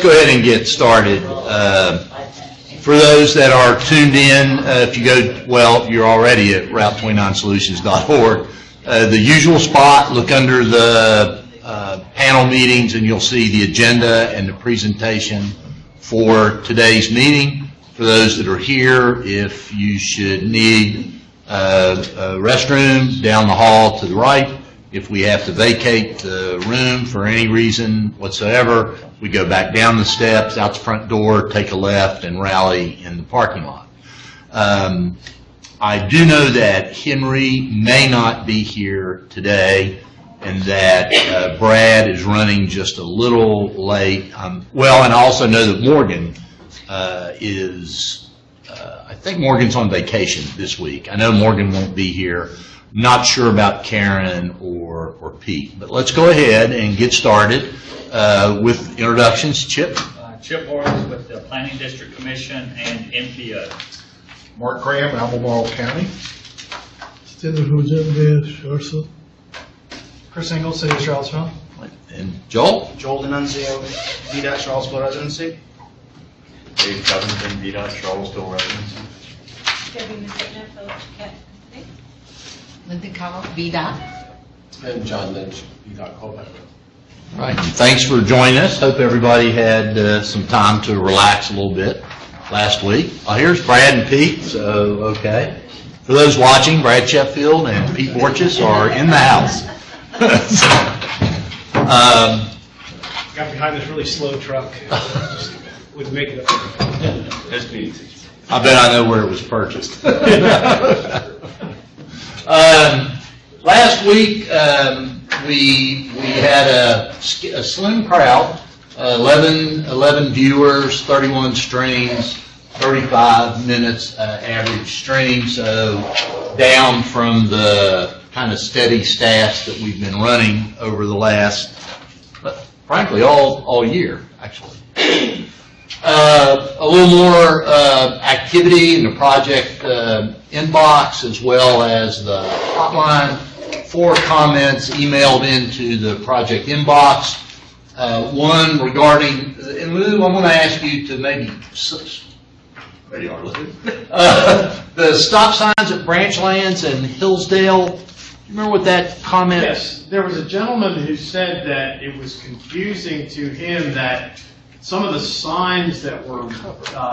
go ahead and get started. For those that are tuned in, if you go, well, you're already at route29solutions.org. The usual spot, look under the panel meetings and you'll see the agenda and the presentation for today's meeting. For those that are here, if you should need a restroom, down the hall to the right. If we have to vacate the room for any reason whatsoever, we go back down the steps, out the front door, take a left, and rally in the parking lot. I do know that Henry may not be here today, and that Brad is running just a little late. Well, and I also know that Morgan I think Morgan's on vacation this week. I know Morgan won't be here. Not sure about Karen or Pete, but let's go ahead and get started with introductions. Chip? Chip Morris with the Planning District Commission and MPO. Mark Graham, Albemarle County. Stephen Hujin, Charlottesville. Chris Engel, City of Charlottesville. And Joel? Joel D'Annunzio, VDOT Charlottesville Residency. Dave Covington, VDOT Charlottesville Residency. Debbie Messina, Phillips Cat. Linda Cowell, VDOT. And John Lynch, VDOT Colbert. All right, and thanks for joining us. Hope everybody had some time to relax a little bit last week. Here's Brad and Pete, so okay. For those watching, Brad Sheffield and Pete Borchess are in the house. Got behind this really slow truck. Wouldn't make it up. I bet I know where it was purchased. Last week, we had a slim crowd, 11 viewers, 31 streams, 35 minutes average stream, so down from the kind of steady stats that we've been running over the last, frankly, all year, actually. A little more activity in the project inbox as well as the hotline. 4 comments emailed into the project inbox. One regarding, and Lou, I'm going to ask you to maybe, there you are, Lou. The stop signs at Branchlands and Hillsdale. Do you remember what that comment? Yes, there was a gentleman who said that it was confusing to him that some of the signs that were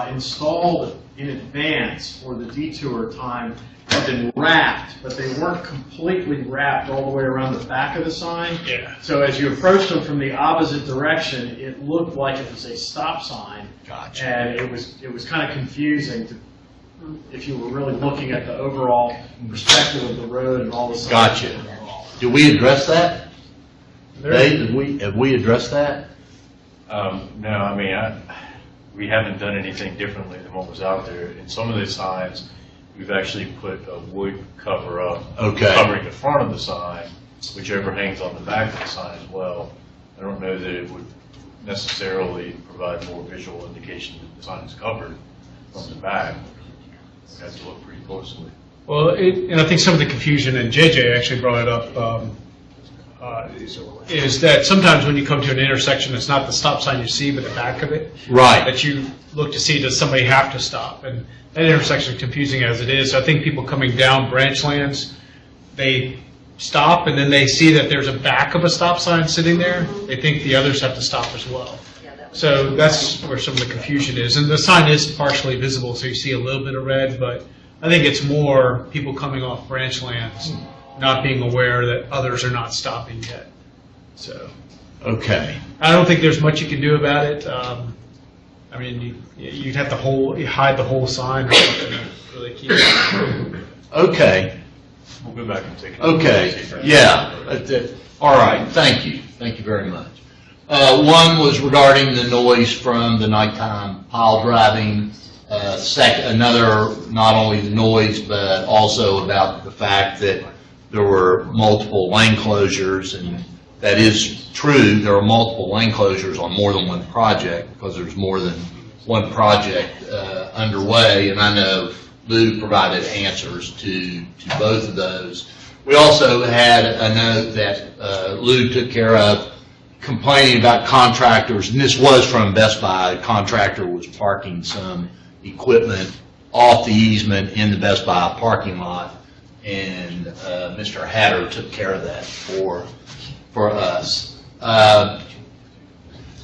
installed in advance for the detour time had been wrapped, but they weren't completely wrapped all the way around the back of the sign. Yeah. So as you approached them from the opposite direction, it looked like it was a stop sign. Gotcha. And it was kind of confusing if you were really looking at the overall perspective of the road and all the signs. Gotcha. Did we address that? Dave, have we addressed that? No, I mean, we haven't done anything differently than what was out there. In some of the signs, we've actually put a wood cover up, covering the front of the sign, whichever hangs on the back of the sign as well. I don't know that it would necessarily provide more visual indication that the sign is covered from the back. We have to look pretty closely. Well, and I think some of the confusion, and JJ actually brought it up, is that sometimes when you come to an intersection, it's not the stop sign you see, but the back of it. Right. That you look to see, does somebody have to stop? And that intersection is confusing as it is. So I think people coming down Branchlands, they stop and then they see that there's a back of a stop sign sitting there. They think the others have to stop as well. So that's where some of the confusion is. And the sign is partially visible, so you see a little bit of red, but I think it's more people coming off Branchlands not being aware that others are not stopping yet. So, okay. I don't think there's much you can do about it. I mean, you'd have to hide the whole sign or something to really keep it. Okay. We'll go back and take it. Okay. Yeah. All right. Thank you. Thank you very much. One was regarding the noise from the nighttime pile driving. Another, not only the noise, but also about the fact that there were multiple lane closures, and that is true. There are multiple lane closures on more than one project because there's more than one project underway, and I know Lou provided answers to both of those. We also had a note that Lou took care of complaining about contractors, and this was from Best Buy. A contractor was parking some equipment off the easement in the Best Buy parking lot, and Mr. Hatter took care of that for us.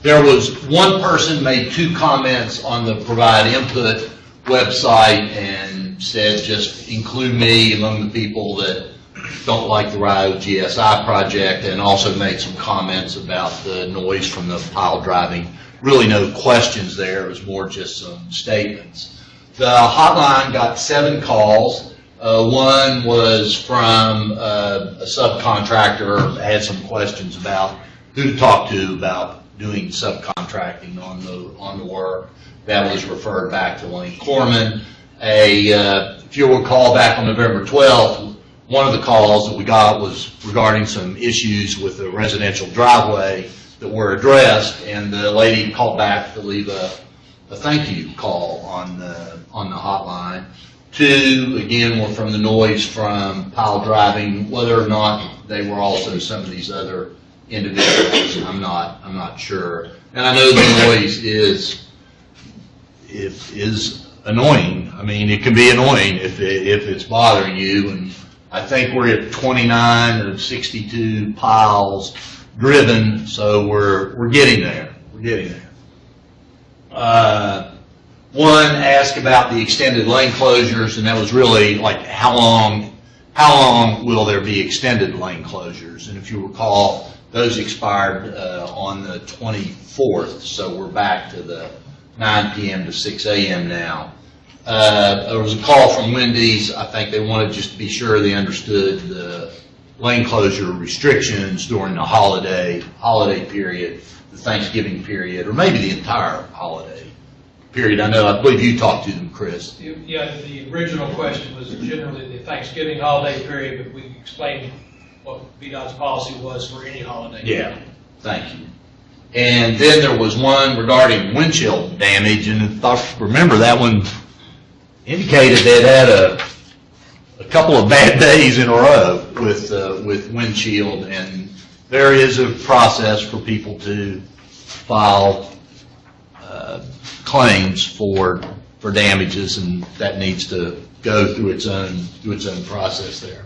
There was one person made 2 comments on the Provide Input website and said just include me among the people that don't like the Rio GSI project, and also made some comments about the noise from the pile driving. Really no questions there, it was more just some statements. The hotline got 7 calls. One was from a subcontractor, had some questions about who to talk to about doing subcontracting on the work. That was referred back to Lane Corman. If you'll recall, back on November 12th, one of the calls that we got was regarding some issues with the residential driveway that were addressed, and the lady called back to leave a thank you call on the hotline. 2, again, were from the noise from pile driving. Whether or not they were also some of these other individuals, I'm not sure. And I know the noise is annoying. I mean, it can be annoying if it's bothering you. And I think we're at 29 or 62 piles driven, so we're getting there. We're getting there. One asked about the extended lane closures, and that was really like how long will there be extended lane closures? And if you recall, those expired on the 24th, so we're back to the 9 p.m. to 6 a.m. now. There was a call from Wendy's. I think they wanted just to be sure they understood the lane closure restrictions during the holiday period, the Thanksgiving period, or maybe the entire holiday period. I believe you talked to them, Chris. Yeah, the original question was generally the Thanksgiving holiday period, but we explained what VDOT's policy was for any holiday. Yeah, thank you. And then there was one regarding windshield damage, and if I remember, that one indicated they'd had a couple of bad days in a row with windshield, and there is a process for people to file claims for damages, and that needs to go through its own process there.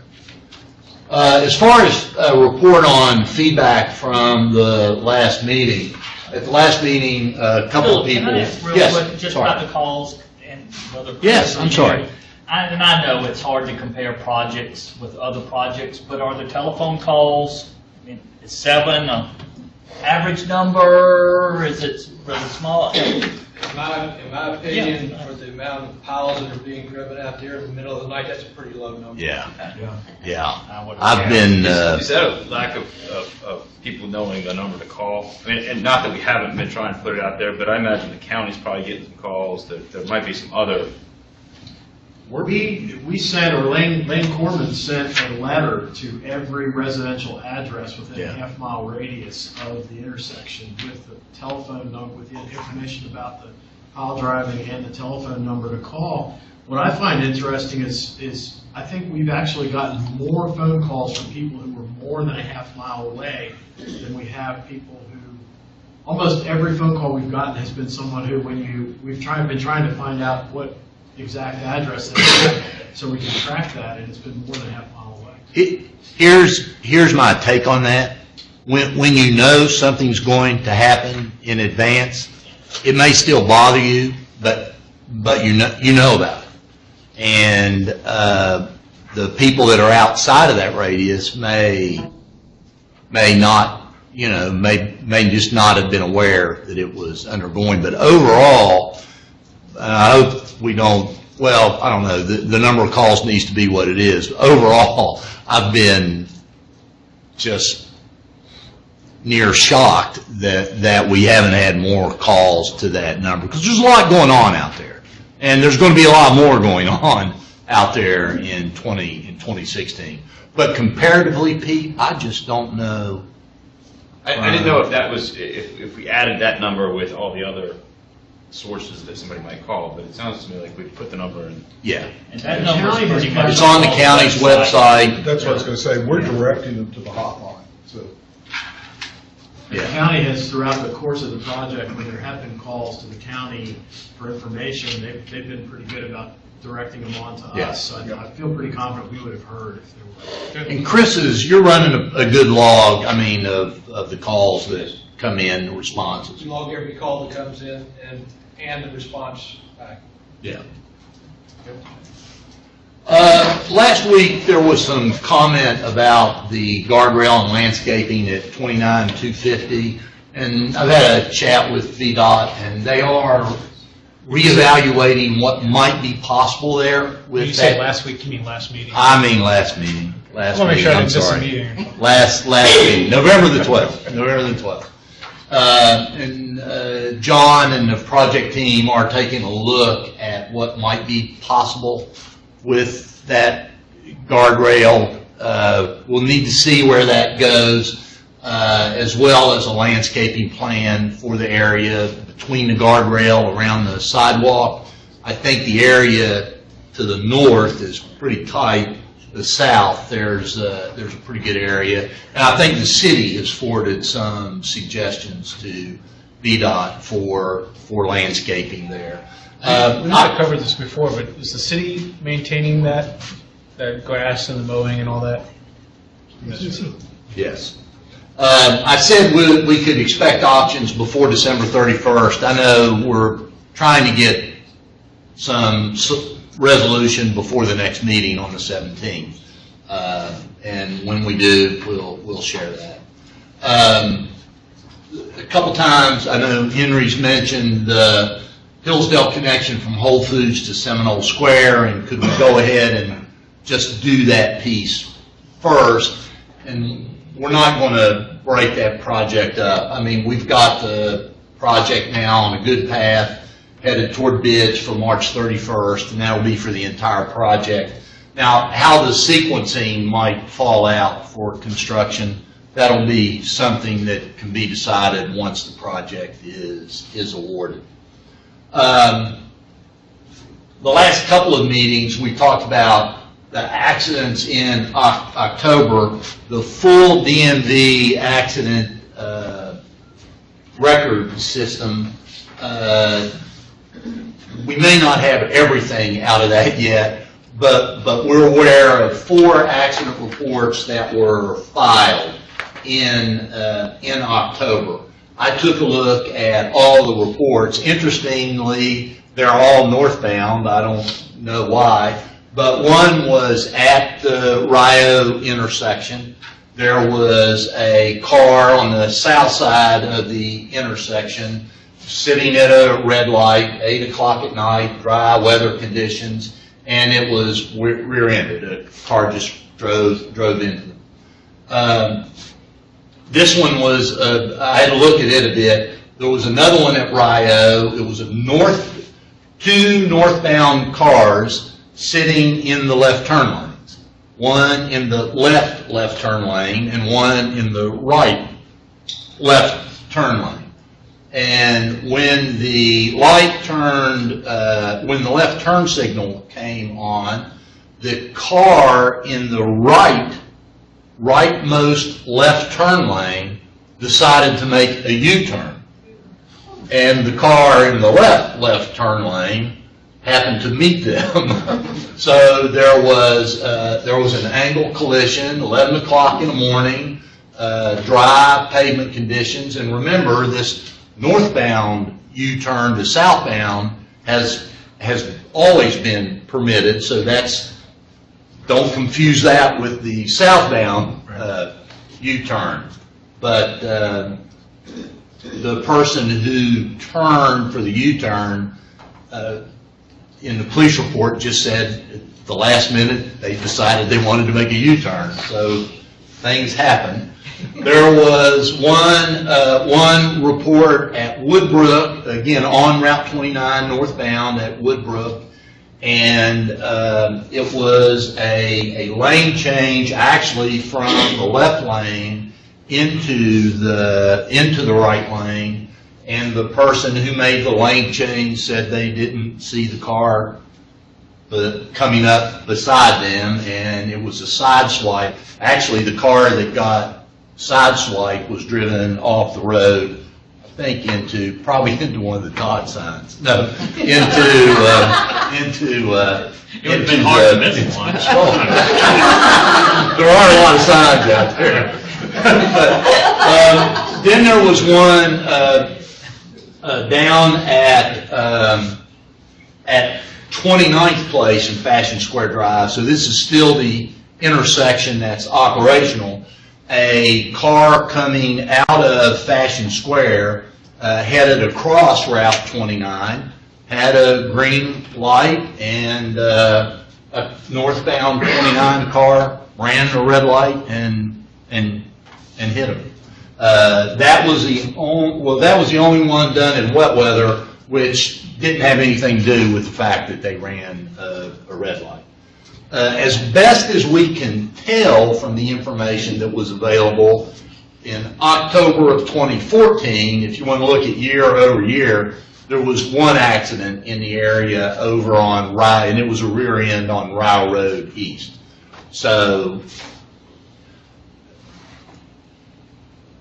As far as a report on feedback from the last meeting, at the last meeting, a couple of people. Can I ask real quick, just about the calls and other. Yes, I'm sorry. And I know it's hard to compare projects with other projects, but are the telephone calls, I mean, is 7 an average number? Is it really small? In my opinion, for the amount of piles that are being driven out there in the middle of the night, that's a pretty low number. Yeah. I've been. Is that a lack of people knowing the number to call? I mean, and not that we haven't been trying to put it out there, but I imagine the county's probably getting some calls. That there might be some other. We sent, or Lane Corman sent a letter to every residential address within a half-mile radius of the intersection with the telephone number, with the information about the pile driving and the telephone number to call. What I find interesting is I think we've actually gotten more phone calls from people who were more than a half-mile away than we have people who. Almost every phone call we've gotten has been someone who, we've been trying to find out what exact address they have so we can track that, and it's been more than a half-mile away. Here's my take on that. When you know something's going to happen in advance, it may still bother you, but you know about it. And the people that are outside of that radius may not, may just not have been aware that it was undergoing. But overall, I hope we don't, well, I don't know, the number of calls needs to be what it is. Overall, I've been just near shocked that we haven't had more calls to that number, because there's a lot going on out there. And there's going to be a lot more going on out there in 2016. But comparatively, Pete, I just don't know. I didn't know if that was, if we added that number with all the other sources that somebody might call, but it sounds to me like we put the number in. Yeah. And that number is pretty much. It's on the county's website. That's what I was going to say. We're directing them to the hotline. So The Yeah. county has, throughout the course of the project, when there have been calls to the county for information, they've been pretty good about directing them on to Yeah. us. So I feel pretty confident we would have heard if there were. And you're running a good log, I mean, of the calls that come in, responses. We log every call that comes in and the response back. Yeah. Last week, there was some comment about the guardrail and landscaping at 29-250, and I've had a chat with VDOT, and they are reevaluating what might be possible there with When you that. say last week, you mean last meeting? I mean last meeting. I want to make sure I didn't miss a sorry. meeting. Last meeting, November the 12th. November the 12th. And John and the project team are taking a look at what might be possible with that guardrail. We'll need to see where that goes, as well as a landscaping plan for the area between the guardrail around the sidewalk. I think the area to the north is pretty tight. The south, there's a pretty good area. And I think the city has forwarded some suggestions to VDOT for landscaping there. We might have covered this before, but is the city maintaining that grass and the mowing and all that? Yes. I said we could expect options before December 31st. I know we're trying to get some resolution before the next meeting on the 17th. And when we do, we'll share that. A couple times, I know Henry's mentioned the Hillsdale connection from Whole Foods to Seminole Square, and could we go ahead and just do that piece first? And we're not going to break that project up. I mean, we've got the project now on a good path, headed toward bids for March 31st, and that will be for the entire project. Now, how the sequencing might fall out for construction, that'll be something that can be decided once the project is awarded. The last couple of meetings, we talked about the accidents in October. The full DMV accident record system, we may not have everything out of that yet, but we're aware of 4 accident reports that were filed in October. I took a look at all the reports. Interestingly, they're all northbound. I don't know why, but one was at the Rio intersection. There was a car on the south side of the intersection sitting at a red light, 8 o'clock at night, dry weather conditions, and it was rear-ended. A car just drove into them. This one was, I had to look at it a bit. There was another one at Rio. It was 2 northbound cars sitting in the left turn lanes. One in the left turn lane and one in the right left turn lane. And when the light turned, when the left turn signal came on, the car in the rightmost left turn lane decided to make a U-turn. And the car in the left turn lane happened to meet them. So there was an angle collision, 11 o'clock in the morning, dry pavement conditions. And remember, this northbound U-turn to southbound has always been permitted, so don't confuse that with the southbound U-turn. But the person who turned for the U-turn in the police report just said at the last minute they decided they wanted to make a U-turn. So things happen. There was one report at Woodbrook, again on Route 29 northbound at Woodbrook, and it was a lane change actually from the left lane into the right lane, and the person who made the lane change said they didn't see the car coming up beside them, and it was a side swipe. Actually, the car that got side swipe was driven off the road, I think probably into one of the Todd signs. No, It would have been hard to miss one. There are a lot of signs out there. But, then there was one down at 29th Place in Fashion Square Drive. So this is still the intersection that's operational. A car coming out of Fashion Square headed across Route 29, had a green light, and a northbound 29 car ran a red light and hit him. That was the only one done in wet weather, which didn't have anything to do with the fact that they ran a red light. As best as we can tell from the information that was available in October of 2014, if you want to look at year over year, there was one accident in the area over on Rye, and it was a rear end on Rye Road East. So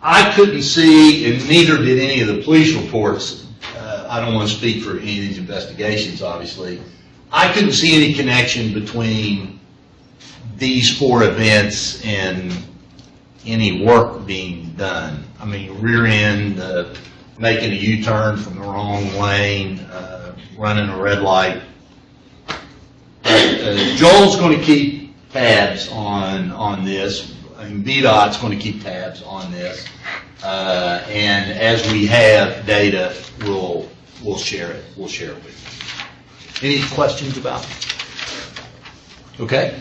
I couldn't see, and neither did any of the police reports. I don't want to speak for any of these investigations, obviously. I couldn't see any connection between these 4 events and any work being done. I mean, rear end, making a U-turn from the wrong lane, running a red light. Joel's going to keep tabs on this. I mean, VDOT's going to keep tabs on this. And as we have data, we'll share it. We'll share it with you. Any questions about it? Okay.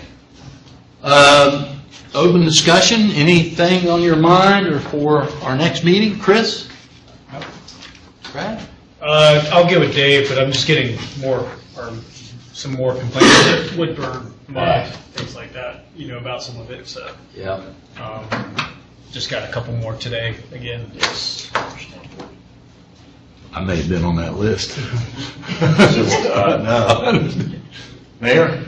Open discussion. Anything on your mind or for our next meeting? Chris? Brad? I'll get with Dave, but I'm just getting some more complaints, wood burn, mud, things like that, about some of it, so. Yeah. Just got a couple more today, again. Yes. I may have been on that list. No. Mayor?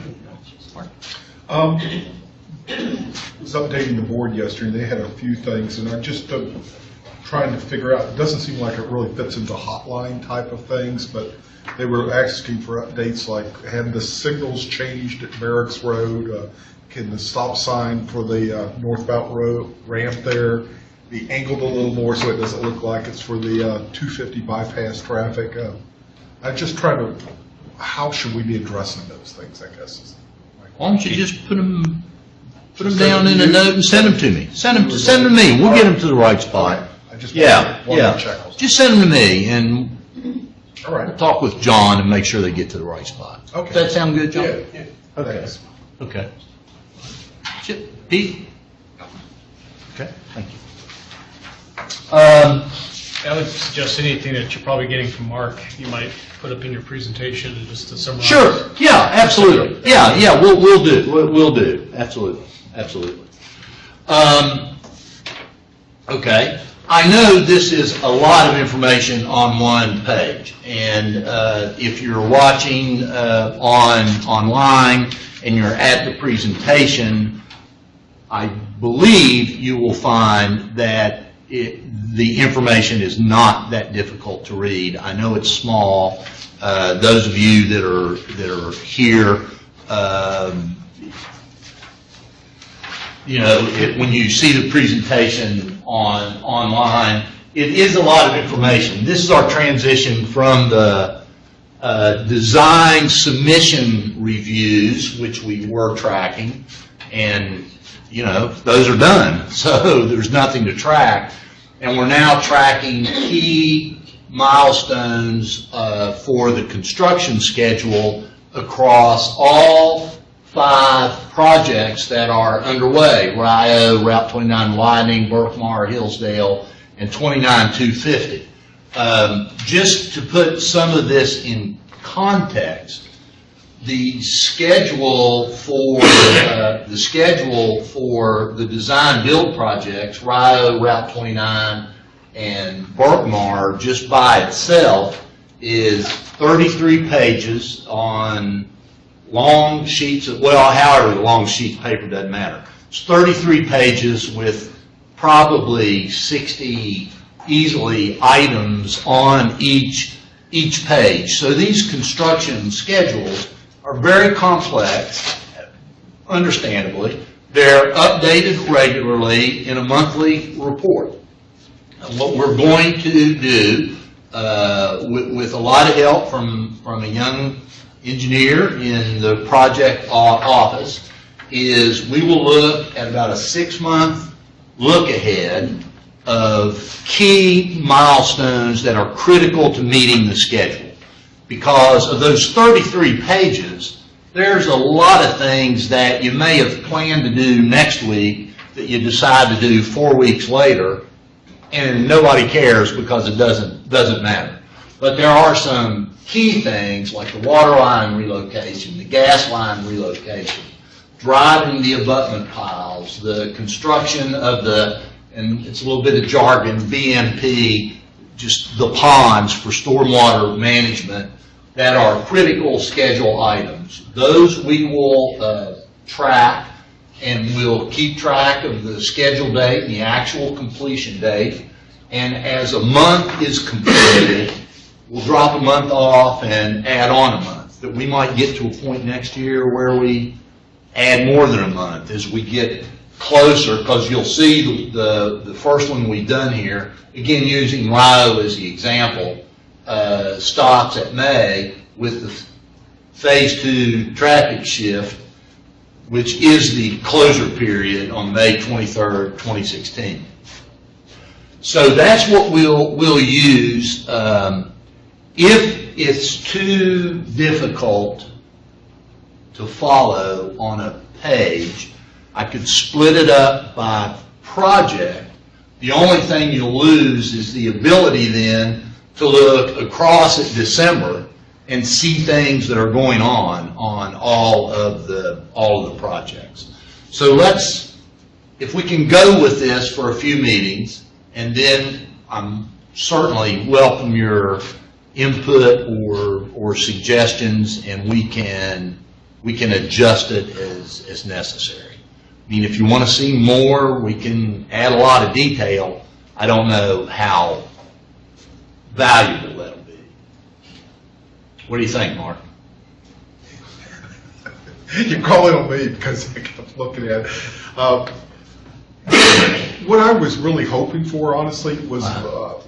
Was updating the board yesterday. They had a few things, and I'm just trying to figure out. It doesn't seem like it really fits into hotline type of things, but they were asking for updates like have the signals changed at Barracks Road, can the stop sign for the northbound road ramp there be angled a little more so it doesn't look like it's for the 250 bypass traffic. I'm just trying to, how should we be addressing those things, I guess. Is Why don't you just put them down in a note and send them to me. Send them to me. We'll get them to the right spot. I just Yeah. wanted to check. Just send them to me, and All right. we'll talk with John and make sure they get to the right spot. Okay. Does that sound good, John? Yeah. Okay. Okay. Pete? Okay, thank you. I would suggest anything that you're probably getting from Mark, you might put up in your presentation and just to summarize. Sure, yeah, absolutely. Yeah, we'll do. Absolutely. Okay, I know this is a lot of information on one page, and if you're watching online and you're at the presentation, I believe you will find that the information is not that difficult to read. I know it's small. Those of you that are here, when you see the presentation online, it is a lot of information. This is our transition from the design submission reviews, which we were tracking, and those are done, so there's nothing to track. And we're now tracking key milestones for the construction schedule across all 5 projects that are underway: RIO, Route 29 Widening, Berkmar, Hillsdale, and 25250. Just to put some of this in context, the schedule for the design build projects, RIO, Route 29, and Berkmar, just by itself, is 33 pages on long sheets of, however long sheets of paper, doesn't matter. It's 33 pages with probably 60 easily items on each page. So these construction schedules are very complex, understandably. They're updated regularly in a monthly report. And what we're going to do, with a lot of help from a young engineer in the project office, is we will look at about a 6-month look ahead of key milestones that are critical to meeting the schedule. Because of those 33 pages, there's a lot of things that you may have planned to do next week that you decide to do 4 weeks later, and nobody cares because it doesn't matter. But there are some key things like the water line relocation, the gas line relocation, driving the abutment piles, the construction of the, and it's a little bit of jargon, BMP, just the ponds for stormwater management that are critical schedule items. Those we will track, and we'll keep track of the schedule date and the actual completion date. And as a month is completed, we'll drop a month off and add on a month. That we might get to a point next year where we add more than a month as we get closer, because you'll see the first one we've done here, again using Rio as the example, stops at May with the phase 2 traffic shift, which is the closure period on May 23rd, 2016. So that's what we'll use. If it's too difficult to follow on a page, I could split it up by project. The only thing you'll lose is the ability then to look across at December and see things that are going on all of the projects. So if we can go with this for a few meetings, and then I'm certainly welcome your input or suggestions, and we can adjust it as necessary. I mean, if you want to see more, we can add a lot of detail. I don't know how valuable that'll be. What do you think, Mark? You're calling on me because I kept looking at it. What I was really hoping for, honestly, was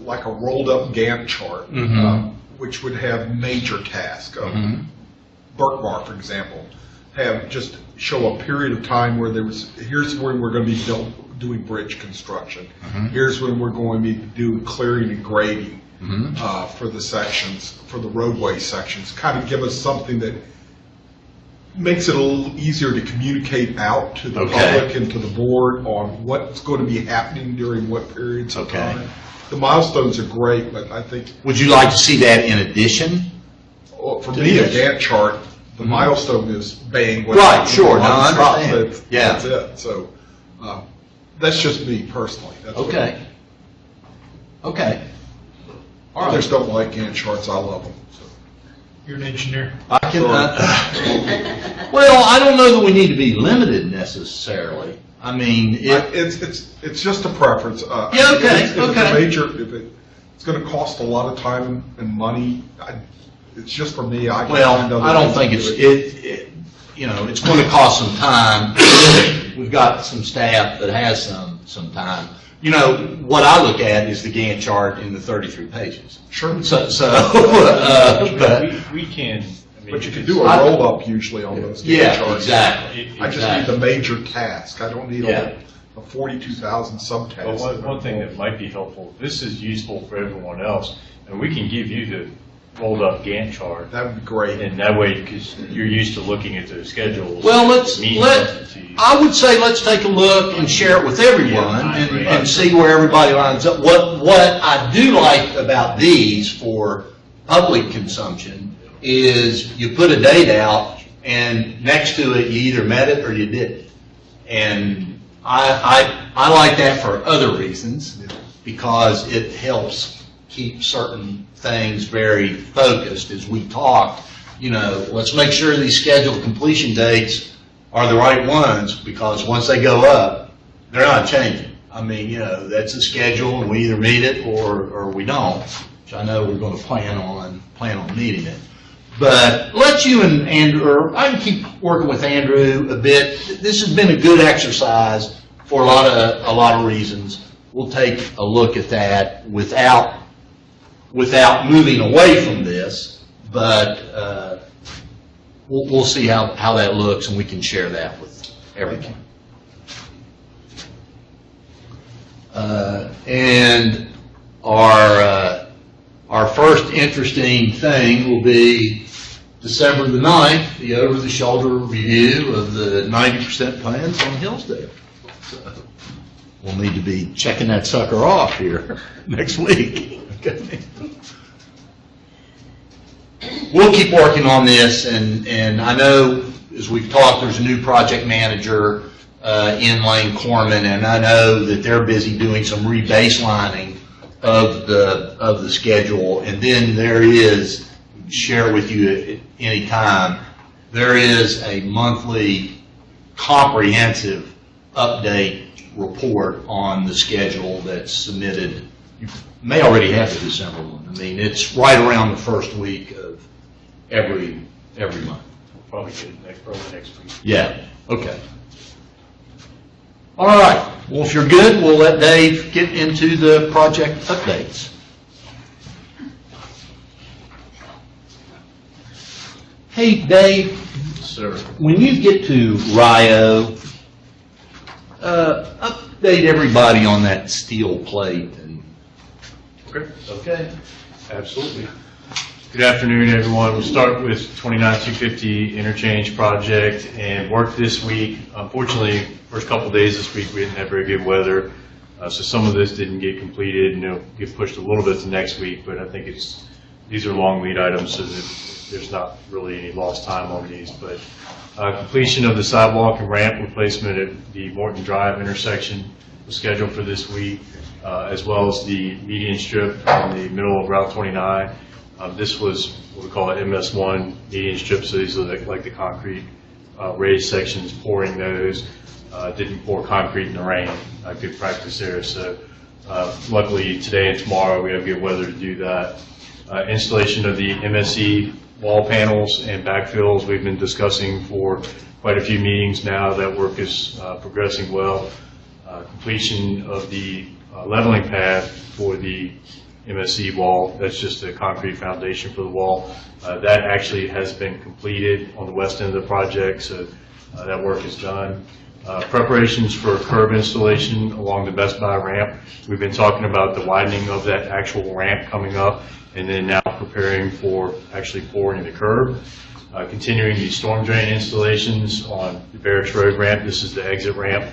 like a rolled-up Gantt chart, which would have major tasks. Burkbar, for example, just show a period of time where here's when we're going to be doing bridge construction. Here's when we're going to be doing clearing and grading for the sections, for the roadway sections. Kind of give us something that makes it a little easier to communicate out to the public and to the board on what's going to be happening during what periods of time. The milestones are great, but I think... Would you like to see that in addition? Well, for me, a Gantt chart, the milestone is bang. Right, sure, no, I understand. That's it. So that's just me personally. That's okay. Okay. All right. Others don't like Gantt charts. I love them. So. You're an engineer. I can. Well, I don't know that we need to be limited necessarily. I mean, it's just a preference. Yeah. Okay. If it's a major, if it's going to cost a lot of time and money, it's just for me. I don't think it's going to cost some time. We've got some staff that has some time. You know, what I look at is the Gantt chart in the 33 pages. Sure. But we can. I mean, but you can do a roll-up usually on those Gantt charts. Exactly. I just need the major task. I don't need a 42,000 subtasks. Well, one thing that might be helpful, this is useful for everyone else, and we can give you the rolled up Gantt chart. That would be great. And that way, because you're used to looking at those schedules. Well, I would say let's take a look and share it with everyone and see where everybody lines up. What I do like about these for public consumption is you put a date out and next to it you either met it or you didn't. And I like that for other reasons because it helps keep certain things very focused as we talk. You know, let's make sure these scheduled completion dates are the right ones because once they go up, they're not changing. I mean, you know, that's the schedule, and we either meet it or we don't, which I know we're going to plan on meeting it. But let you and Andrew, or I can keep working with Andrew a bit. This has been a good exercise for a lot of reasons. We'll take a look at that without moving away from this, but we'll see how that looks, and we can share that with everyone. And our first interesting thing will be December the 9th, the over-the-shoulder review of the 90% plans on Hillsdale. So we'll need to be checking that sucker off here next week. Okay. We'll keep working on this, and I know, as we've talked, there's a new project manager in Lane Corman, and I know that they're busy doing some rebaselining of the schedule. And then there is, share with you at any time, there is a monthly comprehensive update report on the schedule that's submitted. You may already have the December one. I mean, it's right around the first week of every month. We'll probably get it probably next week. Yeah, okay. All right, well, if you're good, we'll let Dave get into the project updates. Hey, Dave. Sir. When you get to Rio, update everybody on that steel plate. Okay. Absolutely. Good afternoon, everyone. We'll start with 29250 Interchange Project and work this week. Unfortunately, first couple of days this week we didn't have very good weather, so some of this didn't get completed, and it'll get pushed a little bit to next week, but I think these are long lead items, so that there's not really any lost time on these. But completion of the sidewalk and ramp replacement at the Morton Drive intersection was scheduled for this week, as well as the median strip in the middle of Route 29. This was what we call an MS1 median strip, so these are like the concrete raised sections, pouring those. Didn't pour concrete in the rain. Good practice there. So luckily today and tomorrow we have good weather to do that. Installation of the MSE wall panels and backfills we've been discussing for quite a few meetings now. That work is progressing well. Completion of the leveling pad for the MSE wall, that's just a concrete foundation for the wall. That actually has been completed on the west end of the project, so that work is done. Preparations for curb installation along the Best Buy ramp. We've been talking about the widening of that actual ramp coming up, and then now preparing for actually pouring the curb. Continuing the storm drain installations on the Barracks Road ramp. This is the exit ramp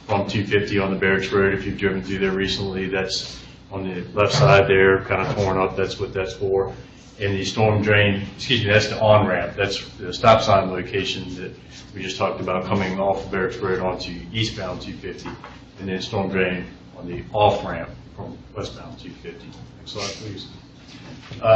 from 250 on the Barracks Road. If you've driven through there recently, that's on the left side there, kind of torn up. That's what that's for. And the storm drain, that's the on-ramp. That's the stop sign location that we just talked about coming off of Barracks Road onto eastbound 250. And then storm drain on the off-ramp from westbound 250. Next slide, please.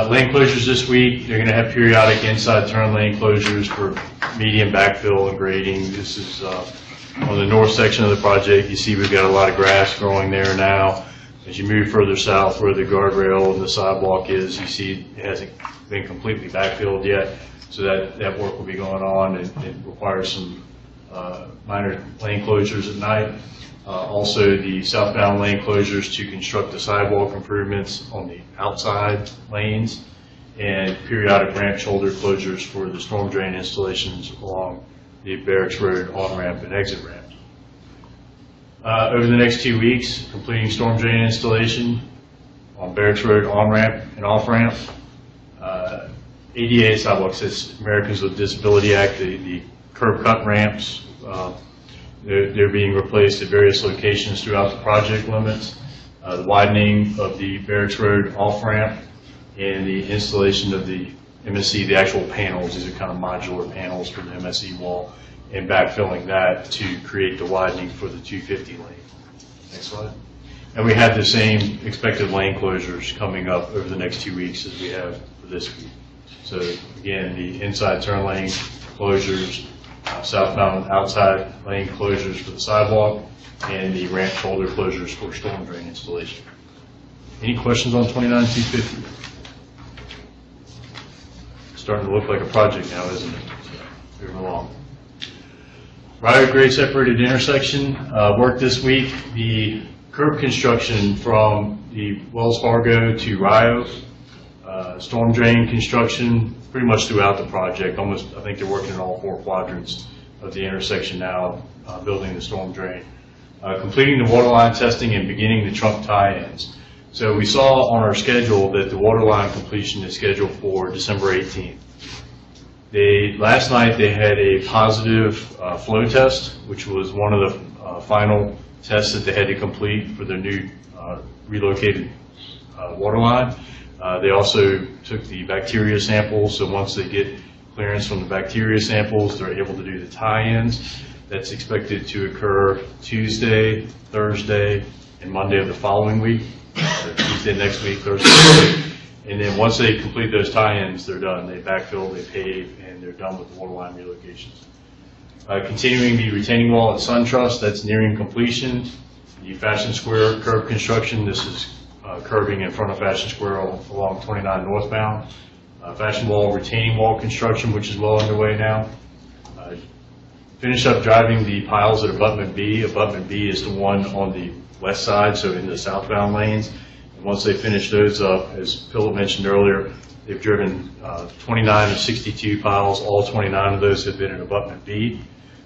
Lane closures this week. They're going to have periodic inside turn lane closures for medium backfill and grading. This is on the north section of the project. You see we've got a lot of grass growing there now. As you move further south where the guardrail and the sidewalk is, you see it hasn't been completely backfilled yet. So that work will be going on, and it requires some minor lane closures at night. Also the southbound lane closures to construct the sidewalk improvements on the outside lanes, and periodic ramp shoulder closures for the storm drain installations along the Barracks Road on-ramp and exit ramp. Over the next 2 weeks, completing storm drain installation on Barracks Road on-ramp and off-ramp. ADA sidewalks, it's Americans with Disability Act, the curb cut ramps, they're being replaced at various locations throughout the project limits. The widening of the Barracks Road off-ramp and the installation of the MSE, the actual panels. These are kind of modular panels for the MSE wall, and backfilling that to create the widening for the 250 lane. Next slide. And we have the same expected lane closures coming up over the next 2 weeks as we have for this week. So again, the inside turn lane closures southbound outside lane closures for the sidewalk, and the ramp shoulder closures for storm drain installation. Any questions on 29-250? Starting to look like a project now, isn't it? Moving along. Right grade separated intersection work this week. The curb construction from the Wells Fargo to Rio, storm drain construction pretty much throughout the project. Almost, I think they're working in all 4 quadrants of the intersection now, building the storm drain. Completing the water line testing and beginning the trunk tie-ins. So we saw on our schedule that the water line completion is scheduled for December 18th. Last night they had a positive flow test, which was one of the final tests that they had to complete for their new relocated water line. They also took the bacteria samples, so once they get clearance from the bacteria samples, they're able to do the tie-ins. That's expected to occur Tuesday, Thursday, and Monday of the following week. So Tuesday next week, Thursday next week. And then once they complete those tie-ins, they're done. They backfill, they pave, and they're done with the water line relocations. Continuing the retaining wall at SunTrust, that's nearing completion. The Fashion Square curb construction, this is curbing in front of Fashion Square along 29 northbound. Fashion wall, retaining wall construction, which is well underway now. Finish up driving the piles at Abutment B. Abutment B is the one on the west side, so in the southbound lanes. And once they finish those up, as Philip mentioned earlier, they've driven 29 of 62 piles. All 29 of those have been in Abutment B.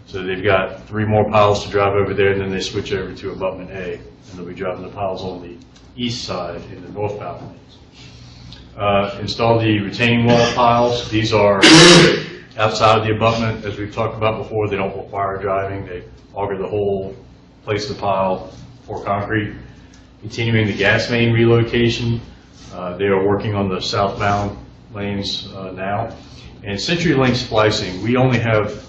So they've got 3 more piles to drive over there, and then they switch over to Abutment A. And they'll be driving the piles on the east side in the northbound lanes. Install the retaining wall piles. These are outside of the abutment, as we've talked about before. They don't require driving. They auger the hole, place the pile, pour concrete. Continuing the gas main relocation. They are working on the southbound lanes now. And Centurylink splicing, we only have,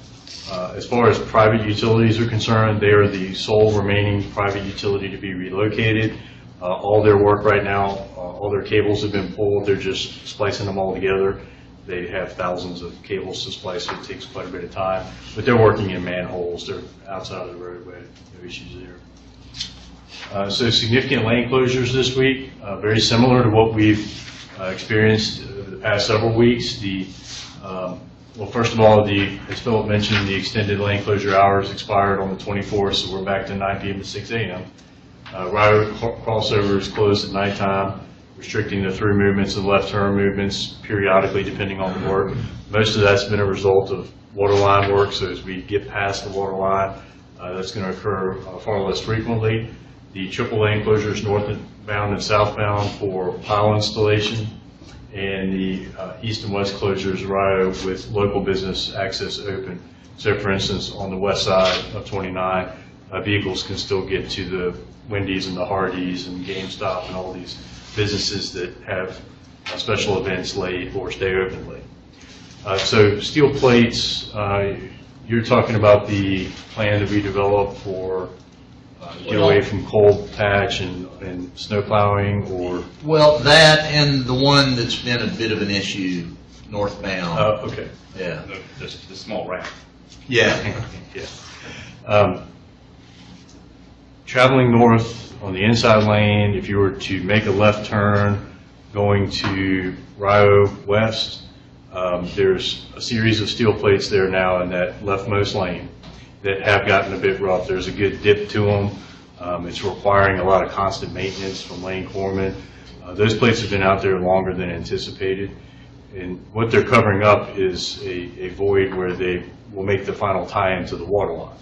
as far as private utilities are concerned, they are the sole remaining private utility to be relocated. All their work right now, all their cables have been pulled. They're just splicing them all together. They have thousands of cables to splice, so it takes quite a bit of time. But they're working in manholes. They're outside of the roadway. No issues there. So significant lane closures this week, very similar to what we've experienced over the past several weeks. Well, first of all, as Philip mentioned, the extended lane closure hours expired on the 24th, so we're back to 9 p.m. to 6 a.m. Right crossovers closed at nighttime, restricting the through movements and left turn movements periodically depending on the work. Most of that's been a result of water line work, so as we get past the water line, that's going to occur far less frequently. The triple lane closures northbound and southbound for pile installation, and the east and west closures Rio with local business access open. So for instance, on the west side of 29, vehicles can still get to the Wendy's and the Hardee's and GameStop and all these businesses that have special events late or stay open late. So steel plates, you're talking about the plan that we developed for get away from cold patch and snow plowing, or? Well, that and the one that's been a bit of an issue northbound. Okay. Yeah. The small ramp. Yeah. Yeah. Traveling north on the inside lane, if you were to make a left turn going to Rio West, there's a series of steel plates there now in that leftmost lane that have gotten a bit rough. There's a good dip to them. It's requiring a lot of constant maintenance from lane corpsmen. Those plates have been out there longer than anticipated. And what they're covering up is a void where they will make the final tie-in to the water line.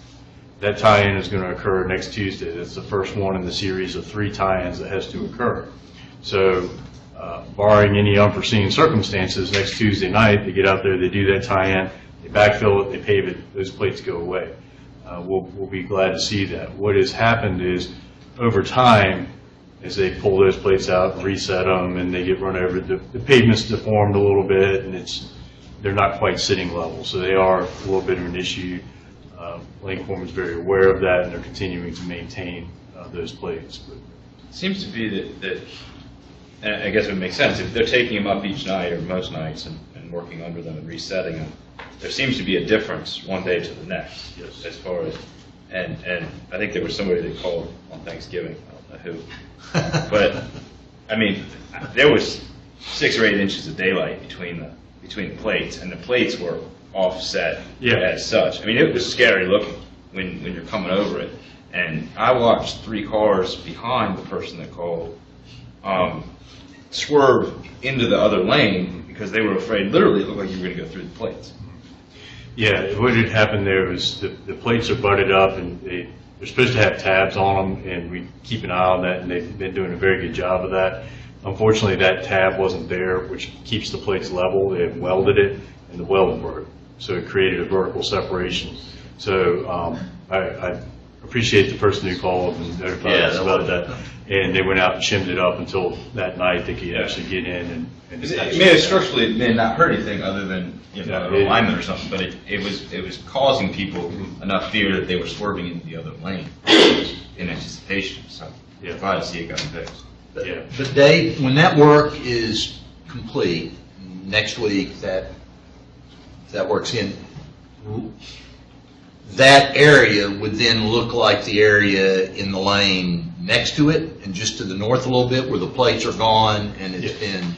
That tie-in is going to occur next Tuesday. That's the first one in the series of 3 tie-ins that has to occur. So barring any unforeseen circumstances, next Tuesday night, they get out there, they do that tie-in, they backfill it, they pave it, those plates go away. We'll be glad to see that. What has happened is, over time, as they pull those plates out and reset them and they get run over, the pavement's deformed a little bit and they're not quite sitting level. So they are a little bit of an issue. Lane Corpsman is very aware of that, and they're continuing to maintain those plates. But it seems to be that, and I guess it would make sense, if they're taking them up each night or most nights and working under them and resetting them, there seems to be a difference one day to the next, as far as, and I think there was somebody that called on Thanksgiving, I don't know who. But, I mean, there was 6 or 8 inches of daylight between the plates, and the plates were offset as such. I mean, it was scary looking when you're coming over it. And I watched 3 cars behind the person that called swerve into the other lane because they were afraid, literally it looked like you were going to go through the plates. Yeah, what had happened there was the plates are butted up, and they're supposed to have tabs on them, and we keep an eye on that, and they've been doing a very good job of that. Unfortunately, that tab wasn't there, which keeps the plates level. They had welded it, and the weld broke, so it created a vertical separation. So I appreciate the person who called and notified us about that, and they went out and shimmed it up until that night they could actually get in and it may have structurally may not hurt anything other than an alignment or something, but it was causing people enough fear that they were swerving into the other lane in anticipation. So glad to see it got fixed. But Dave, when that work is complete next week, that works in, that area would then look like the area in the lane next to it and just to the north a little bit where the plates are gone and it's been.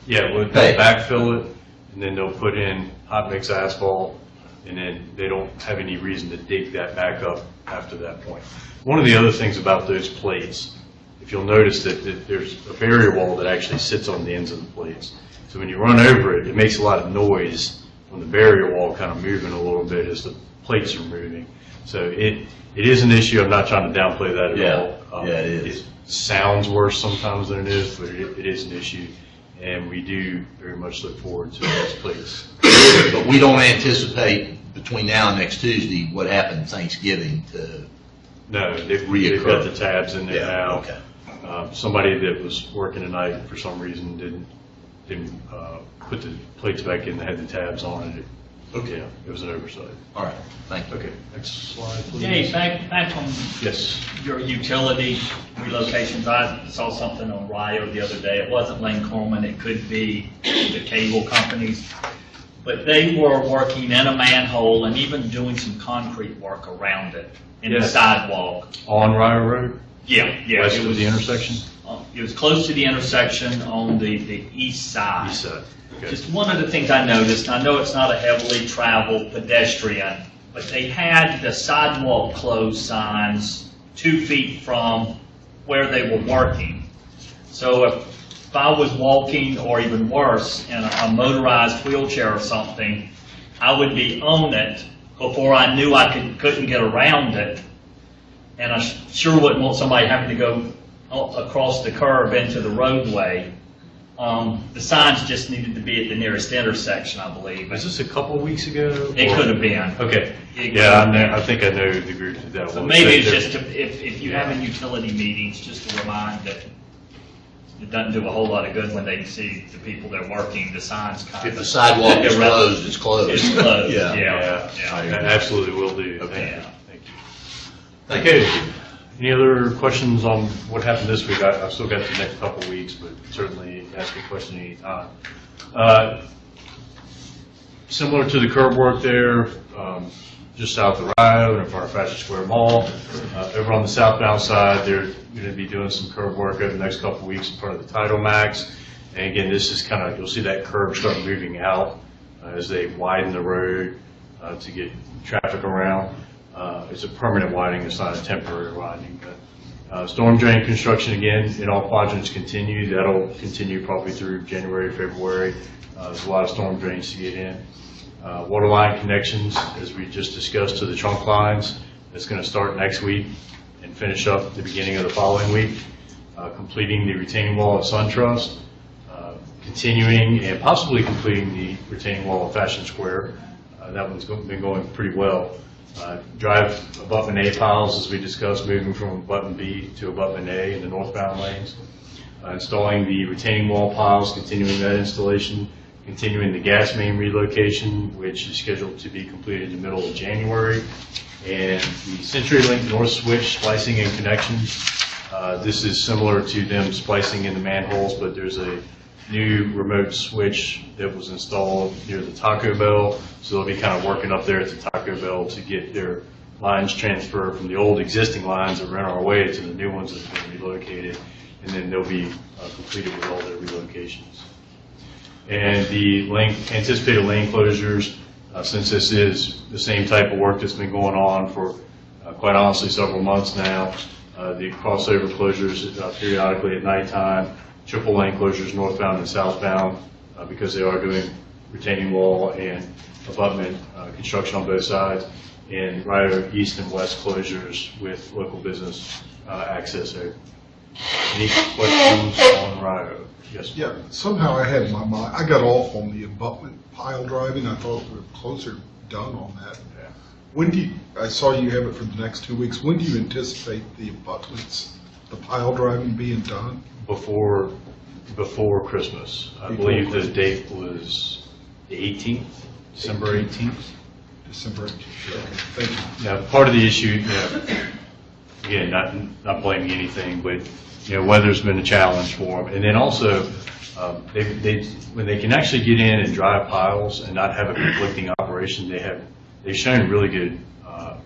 Yeah, they'll backfill it, and then they'll put in hot mix asphalt, and then they don't have any reason to dig that back up after that point. One of the other things about those plates, if you'll notice that there's a barrier wall that actually sits on the ends of the plates. So when you run over it, it makes a lot of noise when the barrier wall kind of moving a little bit as the plates are moving. So it is an issue. I'm not trying to downplay that at all. It is. It sounds worse sometimes than it is, but it is an issue. And we do very much look forward to those plates. But we don't anticipate between now and next Tuesday what happened Thanksgiving to No, they've got the tabs in there now. Okay. Somebody that was working tonight for some reason didn't put the plates back in that had the tabs on it. Okay. Yeah, it was an oversight. All right, thank you. Okay, next slide, please. Dave, back on Yes. your utility relocations, I saw something on Rio the other day. It wasn't Lane Coleman, it could be the cable companies. But they were working in a manhole and even doing some concrete work around it in the sidewalk. On Rio Road? Yeah. West It of was the intersection? It was close to the intersection on the east side. East side. Okay. Just one of the things I noticed, I know it's not a heavily traveled pedestrian, but they had the sidewalk closed signs 2 feet from where they were working. So if I was walking, or even worse, in a motorized wheelchair or something, I would be on it before I knew I couldn't get around it. And I sure wouldn't want somebody having to go across the curb into the roadway. The signs just needed to be at the nearest intersection, I believe. Was this a couple of weeks ago? It could have been. Okay. I think I know the group that was. So maybe it's just, if you have in utility meetings, just to remind that it doesn't do a whole lot of good when they see the people that are working, the signs kind of. If the sidewalk is closed, it's closed. It's closed, Yeah, absolutely will do. Okay. Thank you. Okay. Any other questions on what happened this week? I've still got the next couple of weeks, but certainly ask a question anytime. Similar to the curb work there, just south of Rio and in front of Fashion Square Mall. Over on the southbound side, they're going to be doing some curb work over the next couple of weeks in front of the Title Max. And again, this is kind of, you'll see that curb start moving out as they widen the road to get traffic around. It's a permanent widening, it's not a temporary widening. But storm drain construction, again, in all quadrants continue. That'll continue probably through January, February. There's a lot of storm drains to get in. Water line connections, as we just discussed, to the trunk lines. That's going to start next week and finish up the beginning of the following week. Completing the retaining wall at SunTrust. Continuing and possibly completing the retaining wall at Fashion Square. That one's been going pretty well. Drive abutment A piles, as we discussed, moving from abutment B to abutment A in the northbound lanes. Installing the retaining wall piles, continuing that installation. Continuing the gas main relocation, which is scheduled to be completed in the middle of January. And the Centurylink North Switch splicing and connections. This is similar to them splicing in the manholes, but there's a new remote switch that was installed near the Taco Bell. So they'll be kind of working up there at the Taco Bell to get their lines transferred from the old existing lines that ran our way to the new ones that have been relocated, and then they'll be completed with all their relocations. And the anticipated lane closures, since this is the same type of work that's been going on for quite honestly several months now, the crossover closures periodically at nighttime, triple lane closures northbound and southbound, because they are doing retaining wall and abutment construction on both sides, and right east and west closures with local business access there. Any questions on Rio? Yes. Yeah, somehow I had in my mind, I got off on the abutment pile driving. I thought we were closer done on that. Yeah. When do you, I saw you have it for the next 2 weeks. When do you anticipate the abutments, the pile driving being done? Before Christmas. I believe the date was the 18th, December 18th. December 18th. Okay, thank you. Now, part of the issue, again, not blaming anything, but weather's been a challenge for them. And then also, when they can actually get in and drive piles and not have a conflicting operation, they've shown really good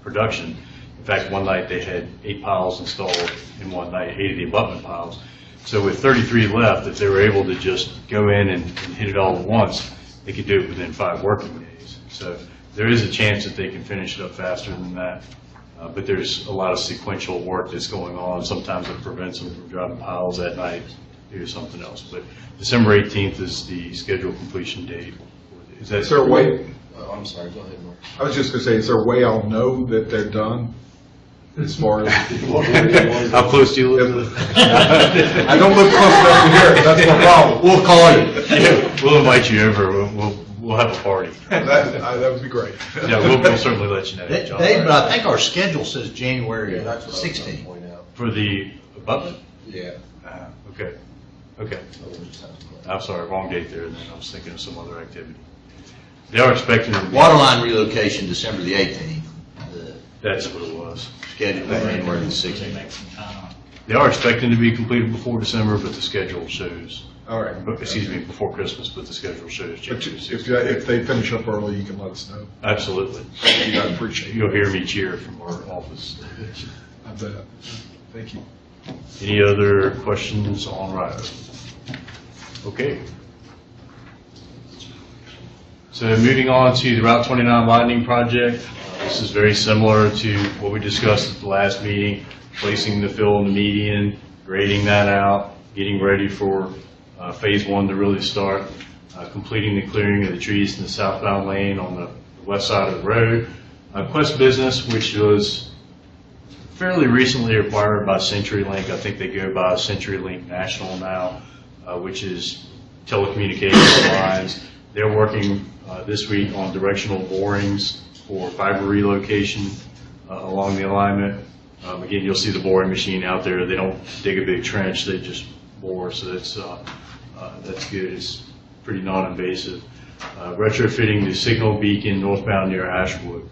production. In fact, one night they had 8 piles installed in one night, 8 of the abutment piles. So with 33 left, if they were able to just go in and hit it all at once, they could do it within 5 working days. So there is a chance that they can finish it up faster than that. But there's a lot of sequential work that's going on. Sometimes it prevents them from driving piles at night due to something else. But December 18th is the scheduled completion date. Is there a way? I'm sorry, go ahead, Mark. I was just going to say, is there a way I'll know that they're done? As far as how close do you live? I don't live close enough to here. That's my problem. We'll call you. Yeah, we'll invite you over. We'll have a party. That would be great. Yeah, we'll certainly let you know. Dave, but I think our schedule says January 16th. For the abutment? Yeah. Okay. Okay. I'm sorry, wrong date there. Then I was thinking of some other activity. They are expecting to be Waterline relocation December the 18th. That's what it was. Scheduled for January the 16th. They are expecting to be completed before December, but the schedule shows. All right. Excuse me, before Christmas, but the schedule shows But January 16th. if they finish up early, you can let us know. Absolutely. I appreciate it. You'll hear me cheer from our office. I bet. Thank you. Any other questions on Rio? Okay. So moving on to the Route 29 widening project. This is very similar to what we discussed at the last meeting, placing the fill in the median, grading that out, getting ready for phase 1 to really start, completing the clearing of the trees in the southbound lane on the west side of the road. Quest Business, which was fairly recently acquired by Centurylink. I think they go by Centurylink National now, which is telecommunications lines. They're working this week on directional borings for fiber relocation along the alignment. Again, you'll see the boring machine out there. They don't dig a big trench, they just bore, so that's good. It's pretty non-invasive. Retrofitting the signal beacon northbound near Ashwood.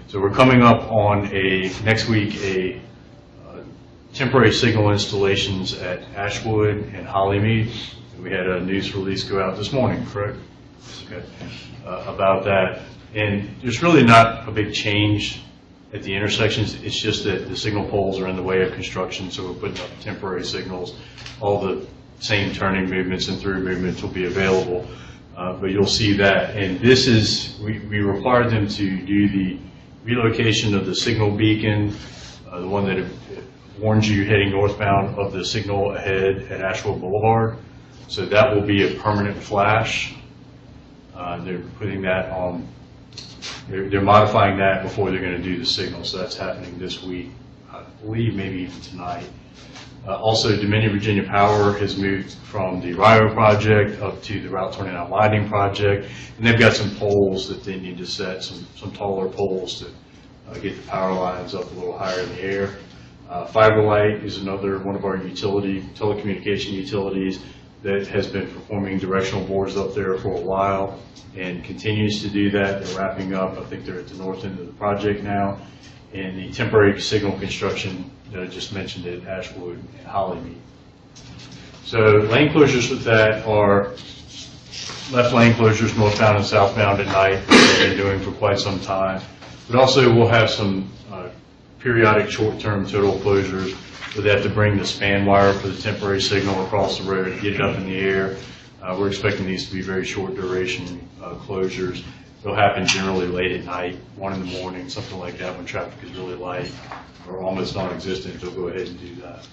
So we're coming up on next week a temporary signal installations at Ashwood and Hollymead. We had a news release go out this morning, correct? Okay. About that. And there's really not a big change at the intersections. It's just that the signal poles are in the way of construction, so we're putting up temporary signals. All the same turning movements and through movements will be available, but you'll see that. And this is, we required them to do the relocation of the signal beacon, the one that warns you heading northbound of the signal ahead at Asheville Boulevard. So that will be a permanent flash. They're putting that on. They're modifying that before they're going to do the signal, so that's happening this week, I believe maybe even tonight. Also, Dominion Virginia Power has moved from the Rio project up to the Route 29 widening project, and they've got some poles that they need to set, some taller poles to get the power lines up a little higher in the air. Fiberlight is another one of our telecommunication utilities that has been performing directional bores up there for a while and continues to do that. They're wrapping up. I think they're at the north end of the project now. And the temporary signal construction that I just mentioned at Ashwood and Hollymead. So lane closures with that are left lane closures northbound and southbound at night, which we've been doing for quite some time. But also we'll have some periodic short-term total closures where they have to bring the span wire for the temporary signal across the road, get it up in the air. We're expecting these to be very short duration closures. They'll happen generally late at night, 1 in the morning, something like that, when traffic is really light or almost non-existent. They'll go ahead and do that.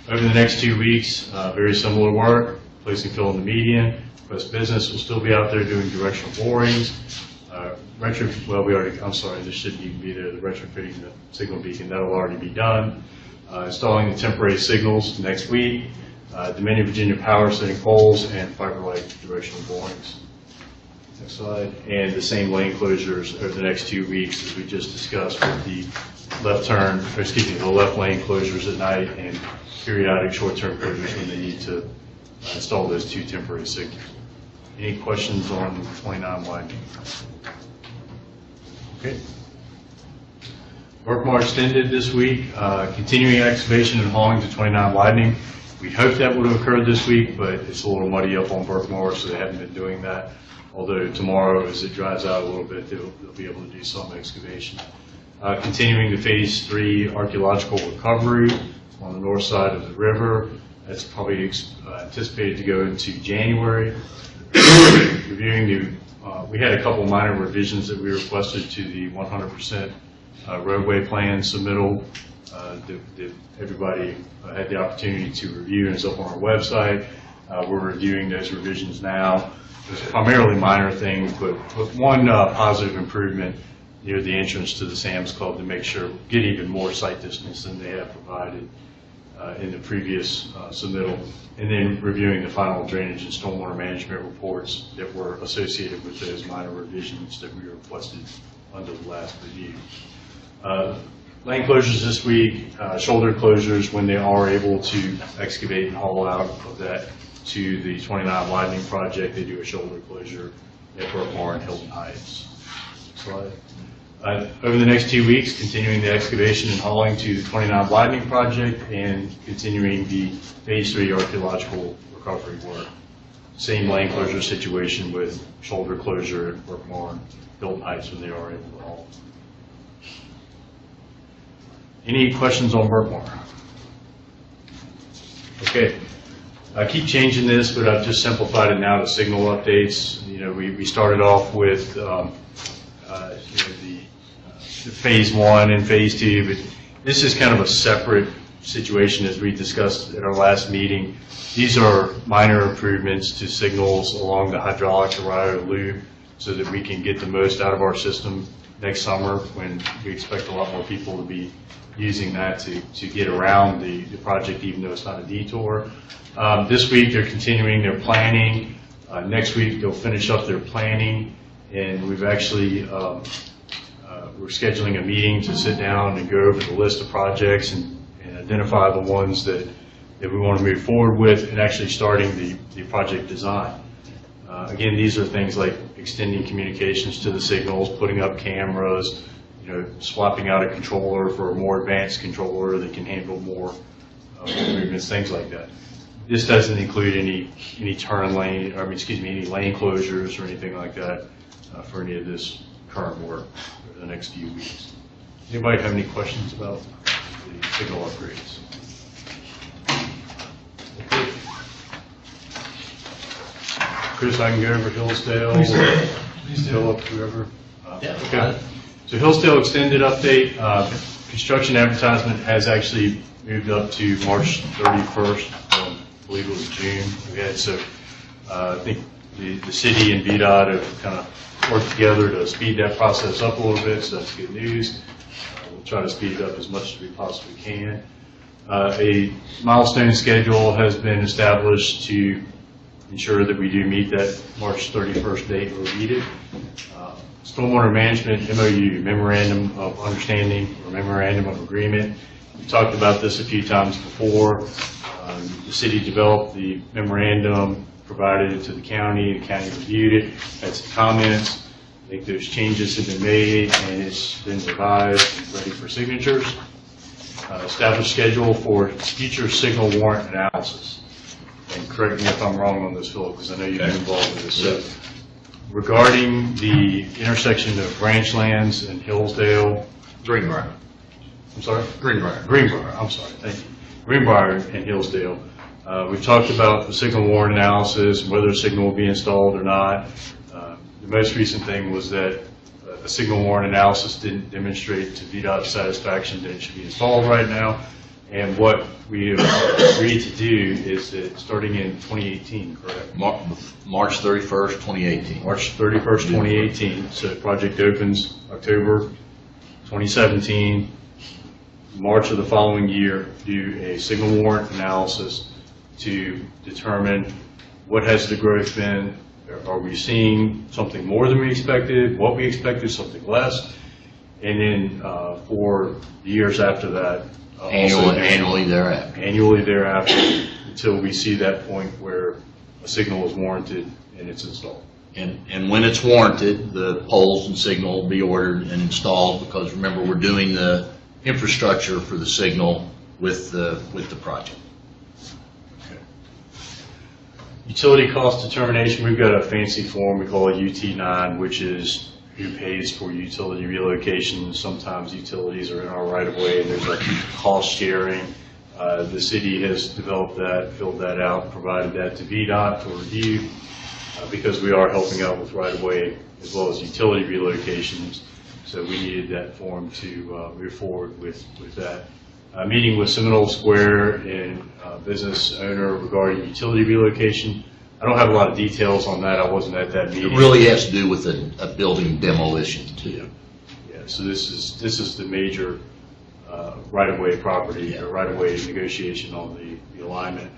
Over the next 2 weeks, very similar work, placing fill in the median. West Business will still be out there doing directional borings. This shouldn't even be there, the retrofitting the signal beacon, that'll already be done. Installing the temporary signals next week. Dominion Virginia Power setting poles and fiber light directional borings. Next slide. And the same lane closures over the next 2 weeks as we just discussed with the the left lane closures at night and periodic short-term closures when they need to install those 2 temporary signals. Any questions on 29 Widening? Okay. Work more extended this week, continuing excavation and hauling to 29 Widening. We hope that would have occurred this week, but it's a little muddy up on Berkmore, so they haven't been doing that. Although tomorrow, as it dries out a little bit, they'll be able to do some excavation. Continuing the Phase 3 archaeological recovery on the north side of the river. That's probably anticipated to go into January. Reviewing we had a couple minor revisions that we requested to the 100% roadway plan submittal that everybody had the opportunity to review, and it's up on our website. We're reviewing those revisions now. It's primarily minor things, but one positive improvement near the entrance to the Sam's Club to make sure get even more sight distance than they have provided in the previous submittal, and then reviewing the final drainage and stormwater management reports that were associated with those minor revisions that we requested under the last review. Lane closures this week, shoulder closures when they are able to excavate and haul out of that to the 29 Widening project. They do a shoulder closure at Berkmore and Hilton Heights. Slide. Over the next 2 weeks, continuing the excavation and hauling to the 29 Widening project and continuing the Phase 3 archaeological recovery work. Same lane closure situation with shoulder closure at Berkmore and Hilton Heights when they are able to haul. Any questions on Berkmore? Okay. I keep changing this, but I've just simplified it now to signal updates. You know, we started off with the Phase 1 and Phase 2, but this is kind of a separate situation as we discussed at our last meeting. These are minor improvements to signals along the hydraulic Arroyo loop so that we can get the most out of our system next summer when we expect a lot more people to be using that to get around the project, even though it's not a detour. This week they're continuing their planning. Next week they'll finish up their planning, and we've actually we're scheduling a meeting to sit down and go over the list of projects and identify the ones that we want to move forward with, and actually starting the project design. Again, these are things like extending communications to the signals, putting up cameras, swapping out a controller for a more advanced controller that can handle more movements, things like that. This doesn't include any turn lane, any lane closures or anything like that for any of this current work over the next few weeks. Anybody have any questions about the signal upgrades? Okay. Chris, I can go over Hillsdale or Philip, whoever. Okay. So Hillsdale extended update. Construction advertisement has actually moved up to March 31st. I believe it was June. I think the city and VDOT have kind of worked together to speed that process up a little bit, so that's good news. We'll try to speed it up as much as we possibly can. A milestone schedule has been established to ensure that we do meet that March 31st date where needed. Stormwater management MOU, Memorandum of Understanding or Memorandum of Agreement. We've talked about this a few times before. The city developed the memorandum, provided it to the county reviewed it, had some comments. I think those changes have been made and it's been revised and ready for signatures. Established schedule for future signal warrant analysis. correct me if I'm wrong on this, Philip, because I know you've been involved with this. So, regarding the intersection of Branchlands and Hillsdale. Greenbrier. I'm sorry? Greenbrier. Greenbrier, I'm sorry, thank you. Greenbrier and Hillsdale. We've talked about the signal warrant analysis, whether a signal will be installed or not. The most recent thing was that a signal warrant analysis didn't demonstrate to VDOT satisfaction that it should be installed right now. And what we have agreed to do is that starting in 2018, correct? March 31st, 2018. March 31st, 2018. So the project opens October 2017. March of the following year, do a signal warrant analysis to determine what has the growth been. Are we seeing something more than we expected? What we expected, something less? And then for the years after that, Annually thereafter. Annually thereafter, until we see that point where a signal is warranted and it's installed. And when it's warranted, the poles and signal will be ordered and installed, because remember, we're doing the infrastructure for the signal with the project. Okay. Utility cost determination, we've got a fancy form we call a UT9, which is who pays for utility relocation. Sometimes utilities are in our right of way and there's a cost sharing. The city has developed that, filled that out, provided that to VDOT for review, because we are helping out with right of way as well as utility relocations. So we needed that form to move forward with that. Meeting with Seminole Square and business owner regarding utility relocation. I don't have a lot of details on that. I wasn't at that meeting. It really has to do with a building demolition too. Yeah. So this is the major right-of-way property, or right-of-way negotiation on the alignment.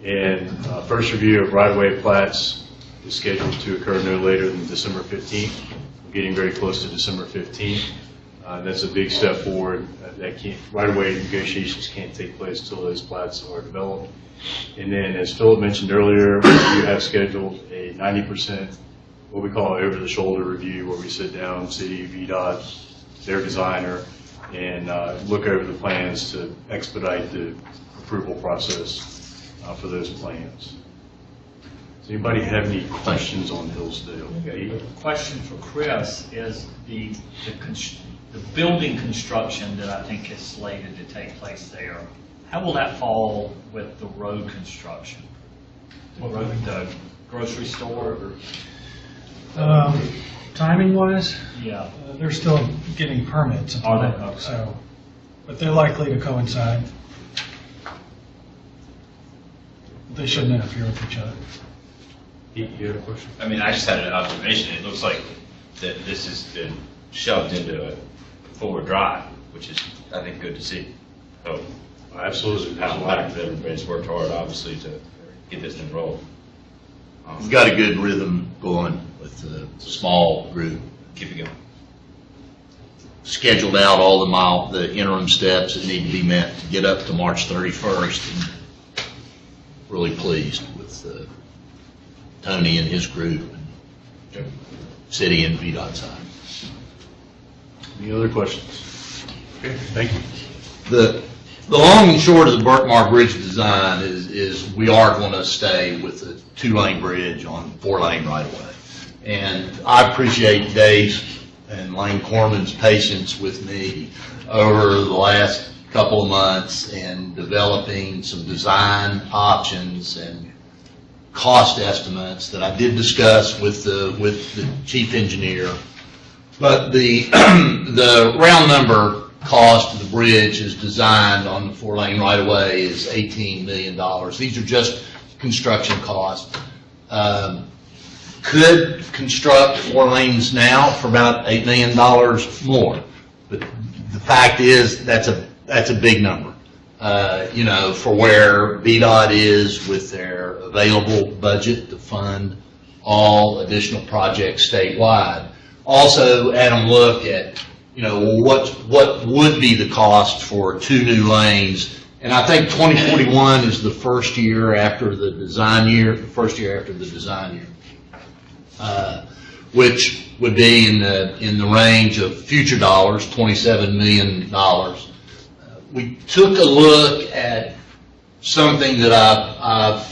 And first review of right-of-way plats is scheduled to occur no later than December 15th. We're getting very close to December 15th. That's a big step forward. Right-of-way negotiations can't take place until those plats are developed. And then, as Philip mentioned earlier, we have scheduled a 90%, what we call an over-the-shoulder review, where we sit down, city, VDOT, their designer, and look over the plans to expedite the approval process for those plans. Does anybody have any questions on Hillsdale? The question for Chris is the building construction that I think is slated to take place there. How will that fall with the road construction? The grocery store? Timing wise, Yeah. they're still getting permits. at the Are they? moment, Okay. So, but they're likely to coincide. They shouldn't interfere with each other. You have a question? I mean, I just had an observation. It looks like that this has been shoved into a forward drive, which is, I think, good to see. So, Absolutely. how much everybody's worked hard, obviously, to get this enrolled. We've got a good rhythm going with the small group. Keep it going. Scheduled out all the interim steps that need to be met to get up to March 31st. And really pleased with Tony and his group, and city and VDOT side. Any other questions? Okay, thank you. The long and short of the Burkmar Bridge design is we are going to stay with a 2-lane bridge on 4-lane right-of-way. And I appreciate Dave's and Lane Corman's patience with me over the last couple of months in developing some design options and cost estimates that I did discuss with the chief engineer. But the round number cost of the bridge is designed on the 4-lane right-of-way is $18 million. These are just construction costs. Could construct 4 lanes now for about $8 million more. But the fact is that's a big number. For where VDOT is with their available budget to fund all additional projects statewide. Also, Adam, look at what would be the cost for 2 new lanes, and I think 2041 is the first year after the design year, which would be in the range of future dollars, $27 million. We took a look at something that I've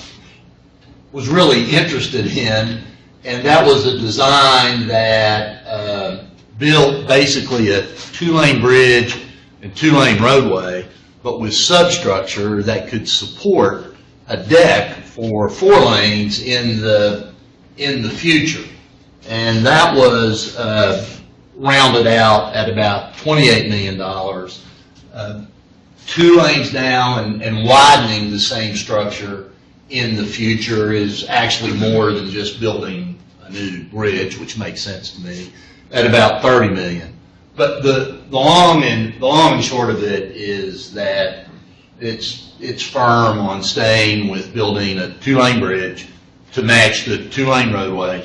was really interested in, and that was a design that built basically a 2-lane bridge and 2-lane roadway, but with substructure that could support a deck for 4 lanes in the future. And that was rounded out at about $28 million. 2 lanes now and widening the same structure in the future is actually more than just building a new bridge, which makes sense to me, at about $30 million. But the long and short of it is that it's firm on staying with building a 2-lane bridge to match the 2-lane roadway.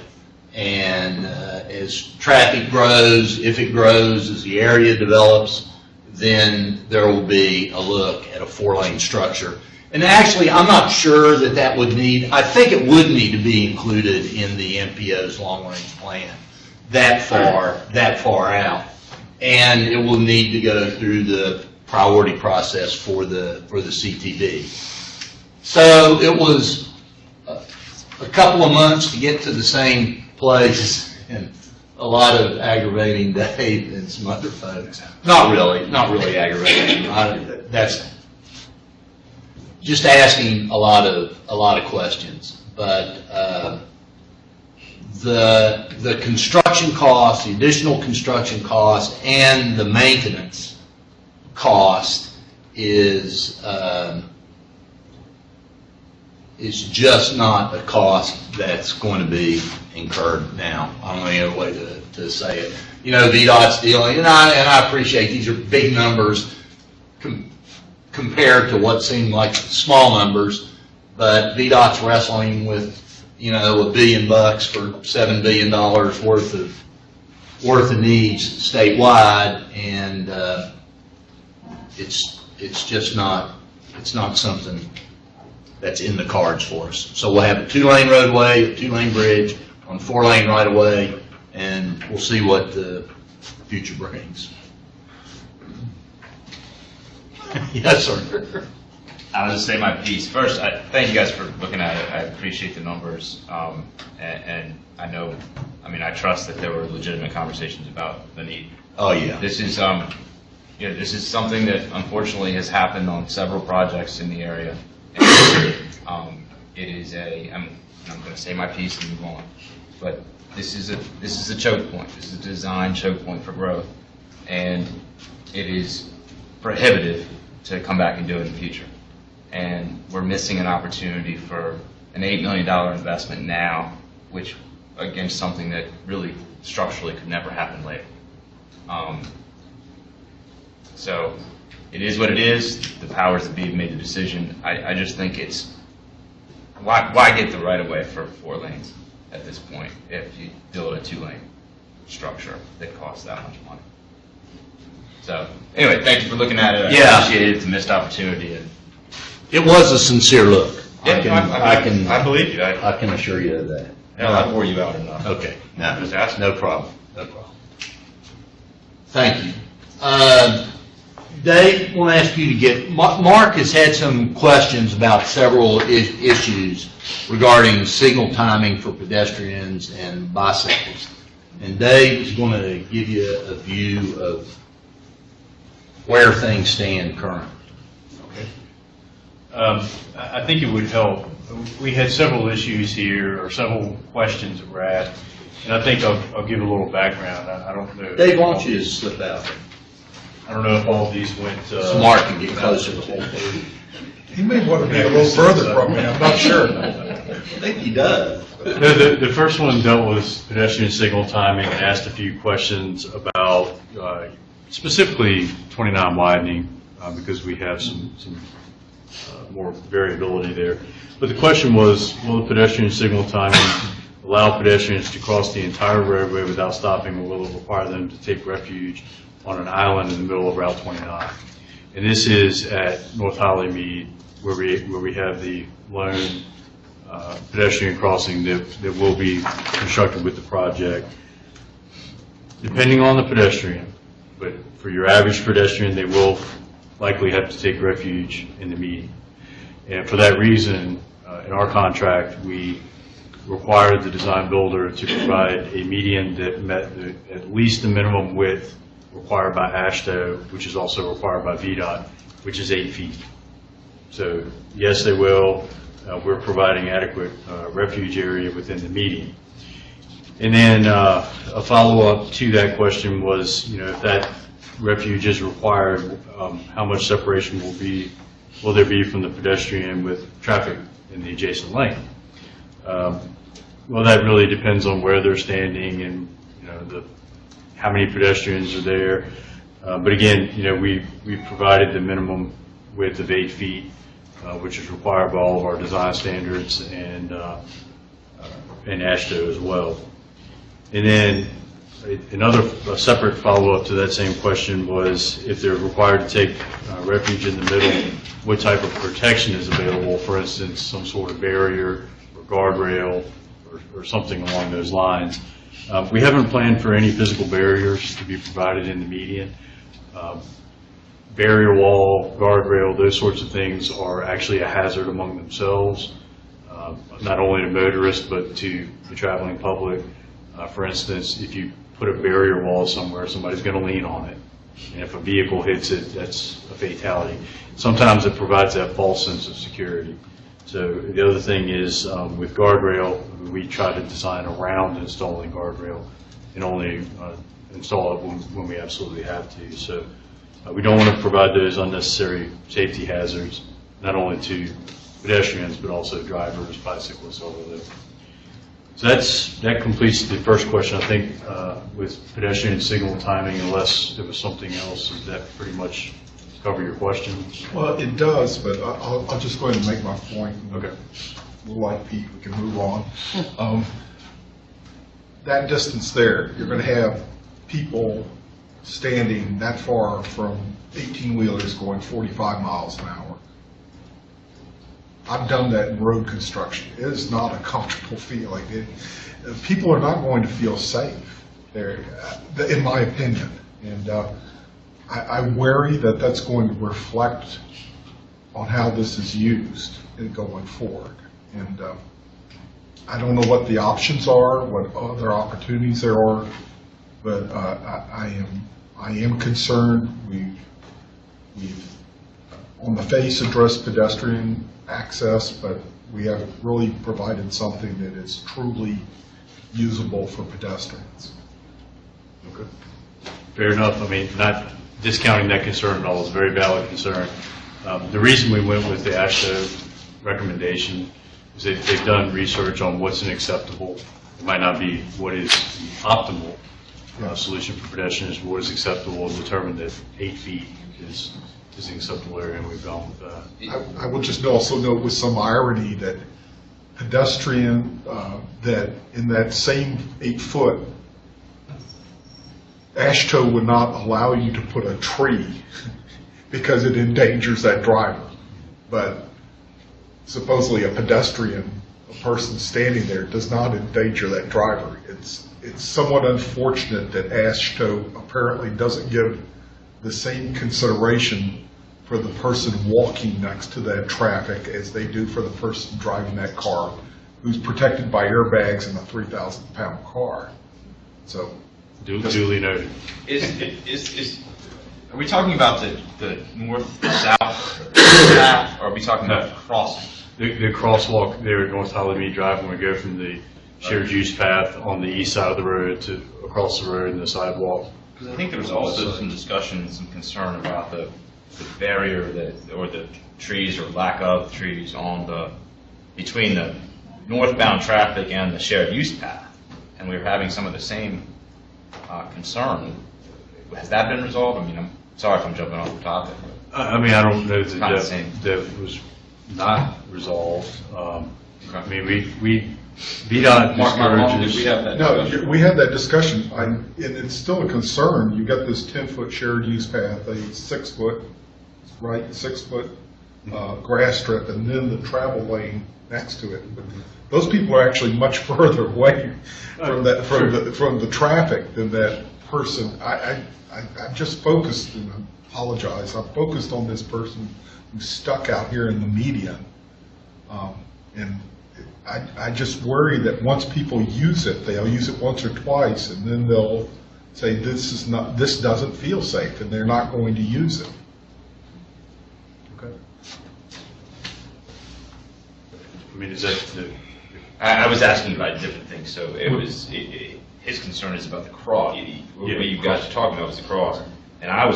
And as traffic grows, if it grows, as the area develops, then there will be a look at a 4-lane structure. And actually, I'm not sure that would need, I think it would need to be included in the MPO's long-range plan that far out. And it will need to go through the priority process for the CTD. So it was a couple of months to get to the same place, and a lot of aggravating Dave and some other folks. Not really aggravating. That's just asking a lot of questions. But the construction cost, the additional construction cost, and the maintenance cost is just not a cost that's going to be incurred now. I don't know any other way to say it. You know, VDOT's dealing, and I appreciate these are big numbers compared to what seem like small numbers, but VDOT's wrestling with, you know, $1 billion for $7 billion worth of needs statewide, and it's just not something that's in the cards for us. So we'll have a 2-lane roadway, a 2-lane bridge on 4-lane right of way, and we'll see what the future brings. Yes, sir. I'll just say my piece. First, thank you guys for looking at it. I appreciate the numbers. And I know, I trust that there were legitimate conversations about the need. Oh, yeah. This is, this is something that unfortunately has happened on several projects in the area. And, it is I'm going to say my piece and move on. But this is a choke point. This is a design choke point for growth. And it is prohibitive to come back and do it in the future. And we're missing an opportunity for an $8 million investment now, which against something that really structurally could never happen later. So it is what it is. The powers that be made the decision. I just think it's, why get the right of way for 4 lanes at this point if you build a 2-lane structure that costs that much money? So anyway, thank you for looking at it. I appreciate it. It's a missed opportunity. And it was a sincere look. I believe you. I can assure you of that. No, I wore you out enough. Okay. No, Just asking. no problem. No problem. Thank you. Dave, I want to ask you to get, Mark has had some questions about several issues regarding signal timing for pedestrians and bicyclists. And Dave is going to give you a view of where things stand currently. I think it would help. We had several issues here, or several questions that were asked, and I think I'll give a little background. I don't know. Dave, why don't you just slip out? I don't know if all of these went. So Mark can get closer to it. He may want to be a little further from me, I'm not sure. I think he does. The first one dealt with pedestrian signal timing and asked a few questions about specifically 29 widening because we have some more variability there. But the question was, will the pedestrian signal timing allow pedestrians to cross the entire roadway without stopping, or will it require them to take refuge on an island in the middle of Route 29? And this is at North Holly Mead, where we have the lone pedestrian crossing that will be constructed with the project. Depending on the pedestrian, but for your average pedestrian, they will likely have to take refuge in the median. And for that reason, in our contract, we required the design builder to provide a median that met at least the minimum width required by AASHTO, which is also required by VDOT, which is 8 feet. So yes, they will. We're providing adequate refuge area within the median. And then a follow-up to that question was, if that refuge is required, how much separation will there be from the pedestrian with traffic in the adjacent lane? Well, that really depends on where they're standing and how many pedestrians are there. But again, we provided the minimum width of 8 feet, which is required by all of our design standards and AASHTO as well. And then a separate follow-up to that same question was if they're required to take refuge in the middle, what type of protection is available? For instance, some sort of barrier or guardrail or something along those lines. We haven't planned for any physical barriers to be provided in the median. Barrier wall, guardrail, those sorts of things are actually a hazard among themselves, not only to motorists but to the traveling public. For instance, if you put a barrier wall somewhere, somebody's going to lean on it. And if a vehicle hits it, that's a fatality. Sometimes it provides that false sense of security. So the other thing is with guardrail, we try to design around installing guardrail and only install it when we absolutely have to. So we don't want to provide those unnecessary safety hazards, not only to pedestrians, but also drivers, bicyclists, all of them. So that completes the first question. I think with pedestrian signal timing, unless there was something else, does that pretty much cover your question? Well, it does, but I'll just go ahead and make my point. Okay. We'll like Pete, we can move on. That distance there, you're going to have people standing that far from 18-wheelers going 45 miles an hour. I've done that in road construction. It is not a comfortable feeling. People are not going to feel safe there, in my opinion. And I worry that that's going to reflect on how this is used in going forward. And I don't know what the options are, what other opportunities there are, but I am concerned. We've on the face addressed pedestrian access, but we haven't really provided something that is truly usable for pedestrians. Okay. Fair enough. I mean, not discounting that concern at all. It's a very valid concern. The reason we went with the AASHTO recommendation is that they've done research on what's an acceptable. It might not be what is the optimal solution for pedestrians, but what is acceptable, and determined that 8 feet is an acceptable area, and we've gone with that. I will just also note with some irony that pedestrian, that in that same 8 foot, AASHTO would not allow you to put a tree because it endangers that driver. But supposedly a pedestrian, a person standing there, does not endanger that driver. It's somewhat unfortunate that AASHTO apparently doesn't give the same consideration for the person walking next to that traffic as they do for the person driving that car, who's protected airbags in a 3,000-pound car. So, duly noted. Are we talking about the north-south path, or are we talking about the crossing? The crosswalk there at North Hollymead Drive, when we go from the shared use path on the east side of the road to across the road and the sidewalk. Because I think there was also some discussion, some concern about the barrier or the trees or lack of trees between the northbound traffic and the shared use path, and we were having some of the same concern. Has that been resolved? I mean, I'm sorry if I'm jumping off the topic. I mean, I don't know that was not resolved. I mean, VDOT discourages. No, we had that discussion, and it's still a concern. You got this 10-foot shared use path, a 6-foot, right, 6-foot grass strip, and then the travel lane next to it. But those people are actually much further away from the traffic than that person. I'm just focused, and I apologize. I'm focused on this person who's stuck out here in the median. And I just worry that once people use it, they'll use it once or twice, and then they'll say, this doesn't feel safe, and they're not going to use it. Okay. I mean, is that the, I was asking about different things, so it was, his concern is about the cross. What you guys are talking about was the cross. And I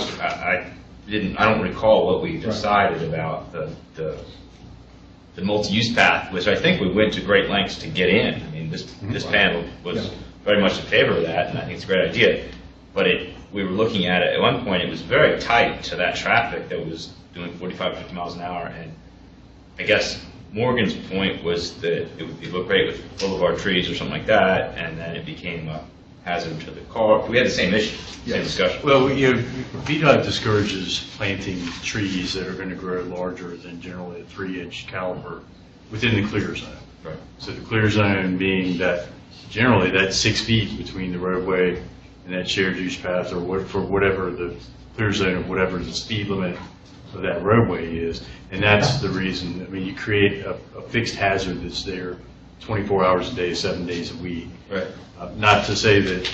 don't recall what we decided about the multi-use path, which I think we went to great lengths to get in. I mean, this panel was very much in favor of that, and I think it's a great idea. But we were looking at it, at one point it was very tight to that traffic that was doing 45, 50 miles an hour, and I guess Morgan's point was that it would look great with boulevard trees or something like that, and then it became a hazard to the car. We had the same issue, same discussion. well, VDOT discourages planting trees that are going to grow larger than generally a 3-inch caliber within the clear zone. Right. So the clear zone being that generally that's 6 feet between the roadway and that shared use path, or for whatever the clear zone of whatever the speed limit of that roadway is. And that's the reason. I mean, you create a fixed hazard that's there 24 hours a day, 7 days a week. Right. Not to say that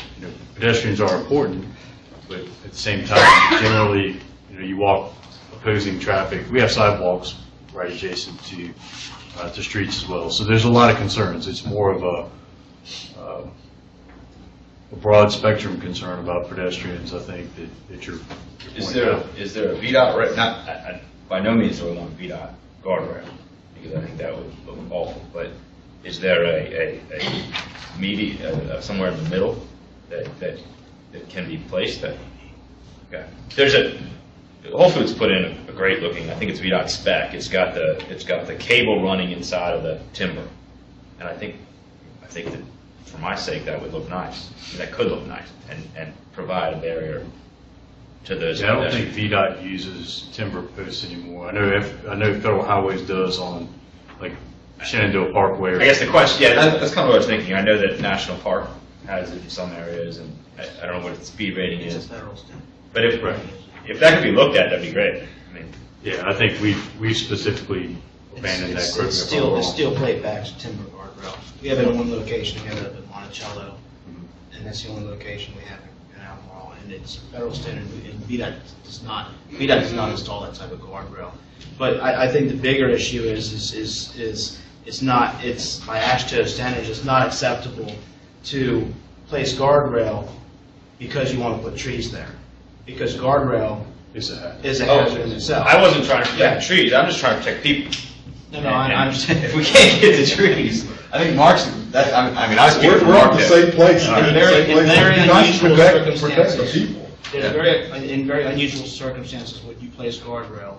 pedestrians are important, but at the same time, generally, you walk opposing traffic. We have sidewalks right adjacent to streets as well. So there's a lot of concerns. It's more of a broad spectrum concern about pedestrians, I think, that you're pointing out. Is there a VDOT, not, by no means do I want a VDOT guardrail, because I think that would look awful, but is there a somewhere in the middle that can be placed? Okay. Whole Foods put in a great looking, I think it's VDOT spec. It's got the cable running inside of the timber, and I think that for my sake that would look nice. That could look nice and provide a barrier to those. Yeah, I don't think VDOT uses timber posts anymore. I know Federal Highways does on like Shenandoah Parkway. I guess the question, that's kind of what I was thinking. I know that National Park has it in some areas, and I don't know what its speed rating is. But if that could be looked at, that'd be great. I mean, yeah, I think we specifically abandoned that group. It's steel plate backs, timber guardrail. We have it in one location, we have it in Monticello, and that's the only location we have in Albemarle, and it's federal standard, and VDOT does not install that type of guardrail. But I think the bigger issue is by AASHTO standards, it's not acceptable to place guardrail because you want to put trees there, because guardrail is a hazard in itself. I wasn't trying to protect trees. I'm just trying to protect people. No, I understand. If we can't get the trees, I think Mark's. We're on the same place. In very unusual circumstances, would you place guardrail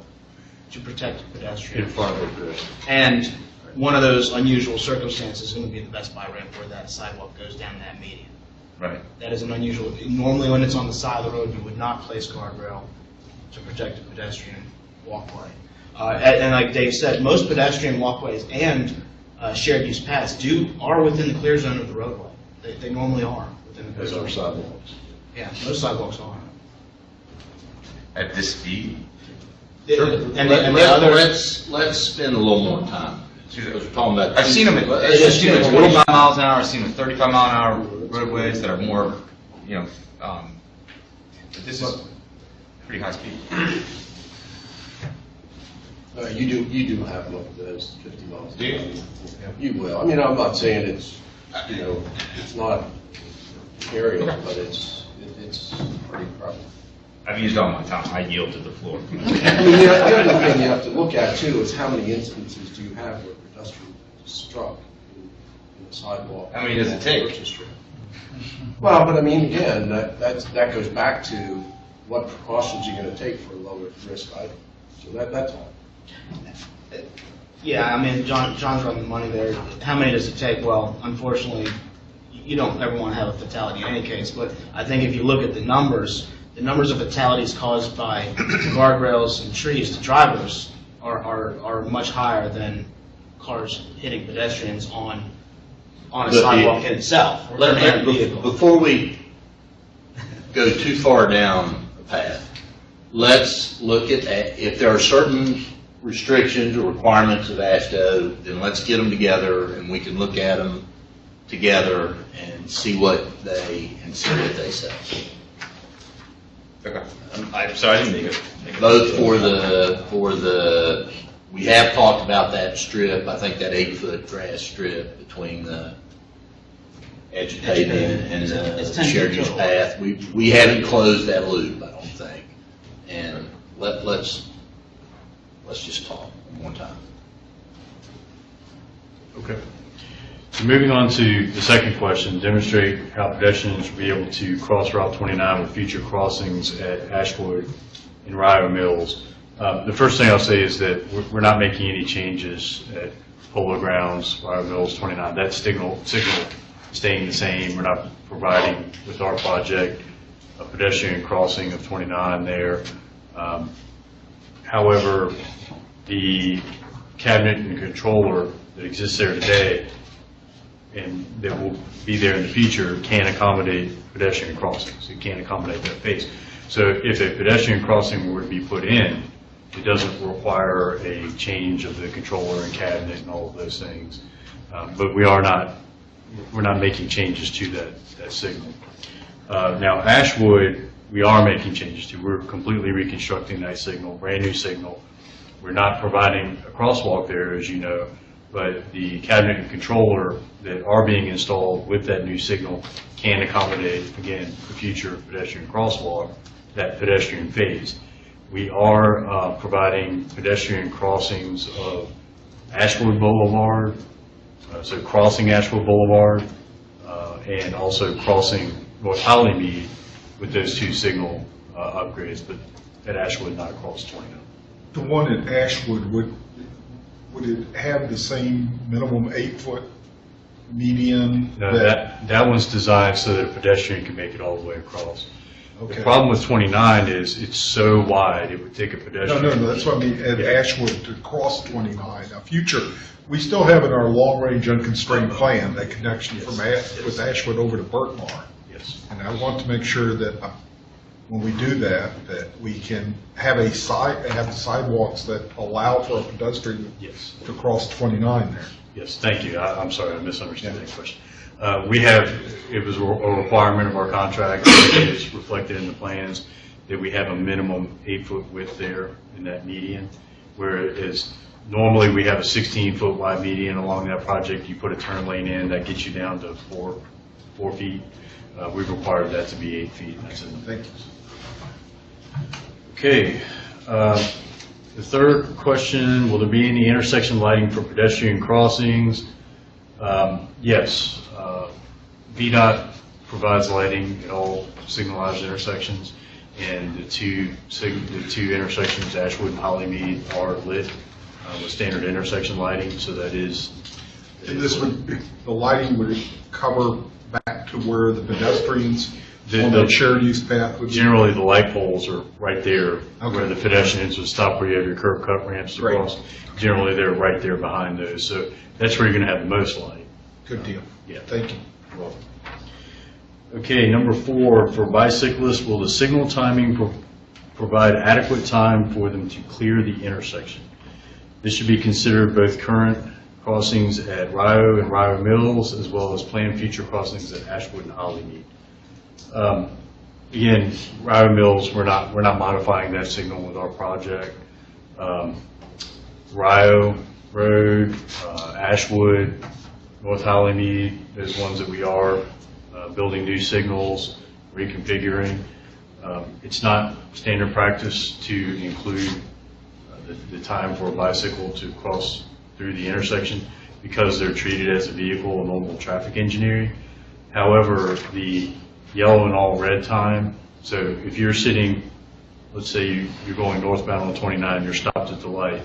to protect the pedestrian? In front of the pedestrian. And one of those unusual circumstances is going to be the Best Buy ramp where that sidewalk goes down that median. Right. That is an unusual. Normally, when it's on the side of the road, you would not place guardrail to protect the pedestrian walkway. And like Dave said, most pedestrian walkways and shared use paths are within the clear zone of the roadway. They normally are within the clear zone. Those are sidewalks. Yeah, most sidewalks are. At this speed? Let's spend a little more time. We're talking about. I've seen them at 25 miles an hour. I've seen them 35 mile an hour roadways that are more, but this is pretty high speed. You do have looked at those 50 miles. Do you? You will. I mean, I'm not saying it's, it's not aerial, but it's pretty prevalent. I've used all my time. I yield to the floor. I mean, the other thing you have to look at too is how many instances do you have where pedestrian is struck in the sidewalk? How many does it take? Well, but I mean, again, that goes back to what precautions you're going to take for a lower risk item. So that's all. Yeah, I mean, John's running the money there. How many does it take? Well, unfortunately, you don't ever want to have a fatality in any case, but I think if you look at the numbers of fatalities caused by guardrails and trees to drivers are much higher than cars hitting pedestrians on a sidewalk in itself. Before we go too far down the path, let's look at if there are certain restrictions or requirements of ASHTO, then let's get them together and we can look at them together and see what they say. Okay. I'm sorry, I didn't make it. Both for the, we have talked about that strip, I think that 8-foot grass strip between the edge of pavement and the shared use path. We haven't closed that loop, I don't think. And let's just talk one more time. Okay. So moving on to the second question, demonstrate how pedestrians will be able to cross Route 29 with future crossings at Ashwood and Rio Mills. The first thing I'll say is that we're not making any changes at Polo Grounds, Rio Mills 29. That signal staying the same. We're not providing with our project a pedestrian crossing of 29 there. However, the cabinet and controller that exists there today and that will be there in the future can accommodate pedestrian crossings. It can't accommodate that phase. So if a pedestrian crossing were to be put in, it doesn't require a change of the controller and cabinet and all of those things. But we're not making changes to that signal. Now Ashwood, we are making changes to. We're completely reconstructing that signal, brand new signal. We're not providing a crosswalk there, as you know, but the cabinet and controller that are being installed with that new signal can accommodate, again, the future pedestrian crosswalk, that pedestrian phase. We are providing pedestrian crossings of Ashwood Boulevard, so crossing Ashwood Boulevard, and also crossing North Hollymead with those two signal upgrades, but at Ashwood, not across 29. The one at Ashwood, would it have the same minimum 8-foot median? No, that one's designed so that a pedestrian can make it all the way across. Okay. The problem with 29 is it's so wide, it would take a pedestrian. No, that's what I mean, at Ashwood to cross 29. Now, future, we still have in our long-range unconstrained plan that connection from with Ashwood over to Burtmar. Yes. And I want to make sure that when we do that we can have the sidewalks that allow for a pedestrian to cross 29 there. Yes, thank you. I'm sorry, I misunderstood that question. It was a requirement of our contract, it's reflected in the plans, that we have a minimum 8-foot width there in that median, whereas normally we have a 16-foot wide median along that project. You put a turn lane in, that gets you down to 4 feet. We've required that to be 8 feet. That's in the Thank you. Okay. The third question, will there be any intersection lighting for pedestrian crossings? Yes. VDOT provides lighting at all signalized intersections, and the two intersections, Ashwood and Hollymead, are lit with standard intersection lighting, so that is. And the lighting would cover back to where the pedestrians on the shared use path would be? Generally, the light poles are right there where the pedestrians would stop, where you have your curb cut ramps to cross. Generally, they're right there behind those, so that's where you're going to have the most light. Good deal. Yeah. Thank you. You're welcome. Okay, number 4, for bicyclists, will the signal timing provide adequate time for them to clear the intersection? This should be considered both current crossings at Rio and Rio Mills, as well as planned future crossings at Ashwood and Hollymead. Again, Rio Mills, we're not modifying that signal with our project. Rio Road, Ashwood, North Hollymead, those ones that we are building new signals, reconfiguring. It's not standard practice to include the time for a bicycle to cross through the intersection because they're treated as a vehicle in normal traffic engineering. However, the yellow and all red time, so if you're sitting, let's say you're going northbound on 29, you're stopped at the light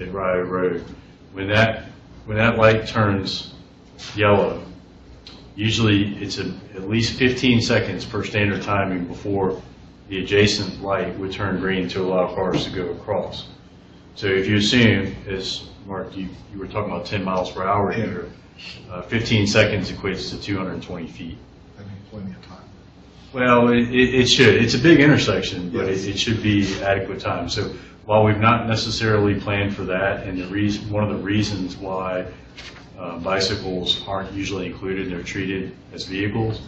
at Rio Road. When that light turns yellow, usually it's at least 15 seconds per standard timing before the adjacent light would turn green to allow cars to go across. So if you assume, as Mark, you were talking about 10 miles per hour here, 15 seconds equates to 220 feet. I mean, plenty of time. Well, it should. It's a big intersection, but it should be adequate time. So while we've not necessarily planned for that, and one of the reasons why bicycles aren't usually included and they're treated as vehicles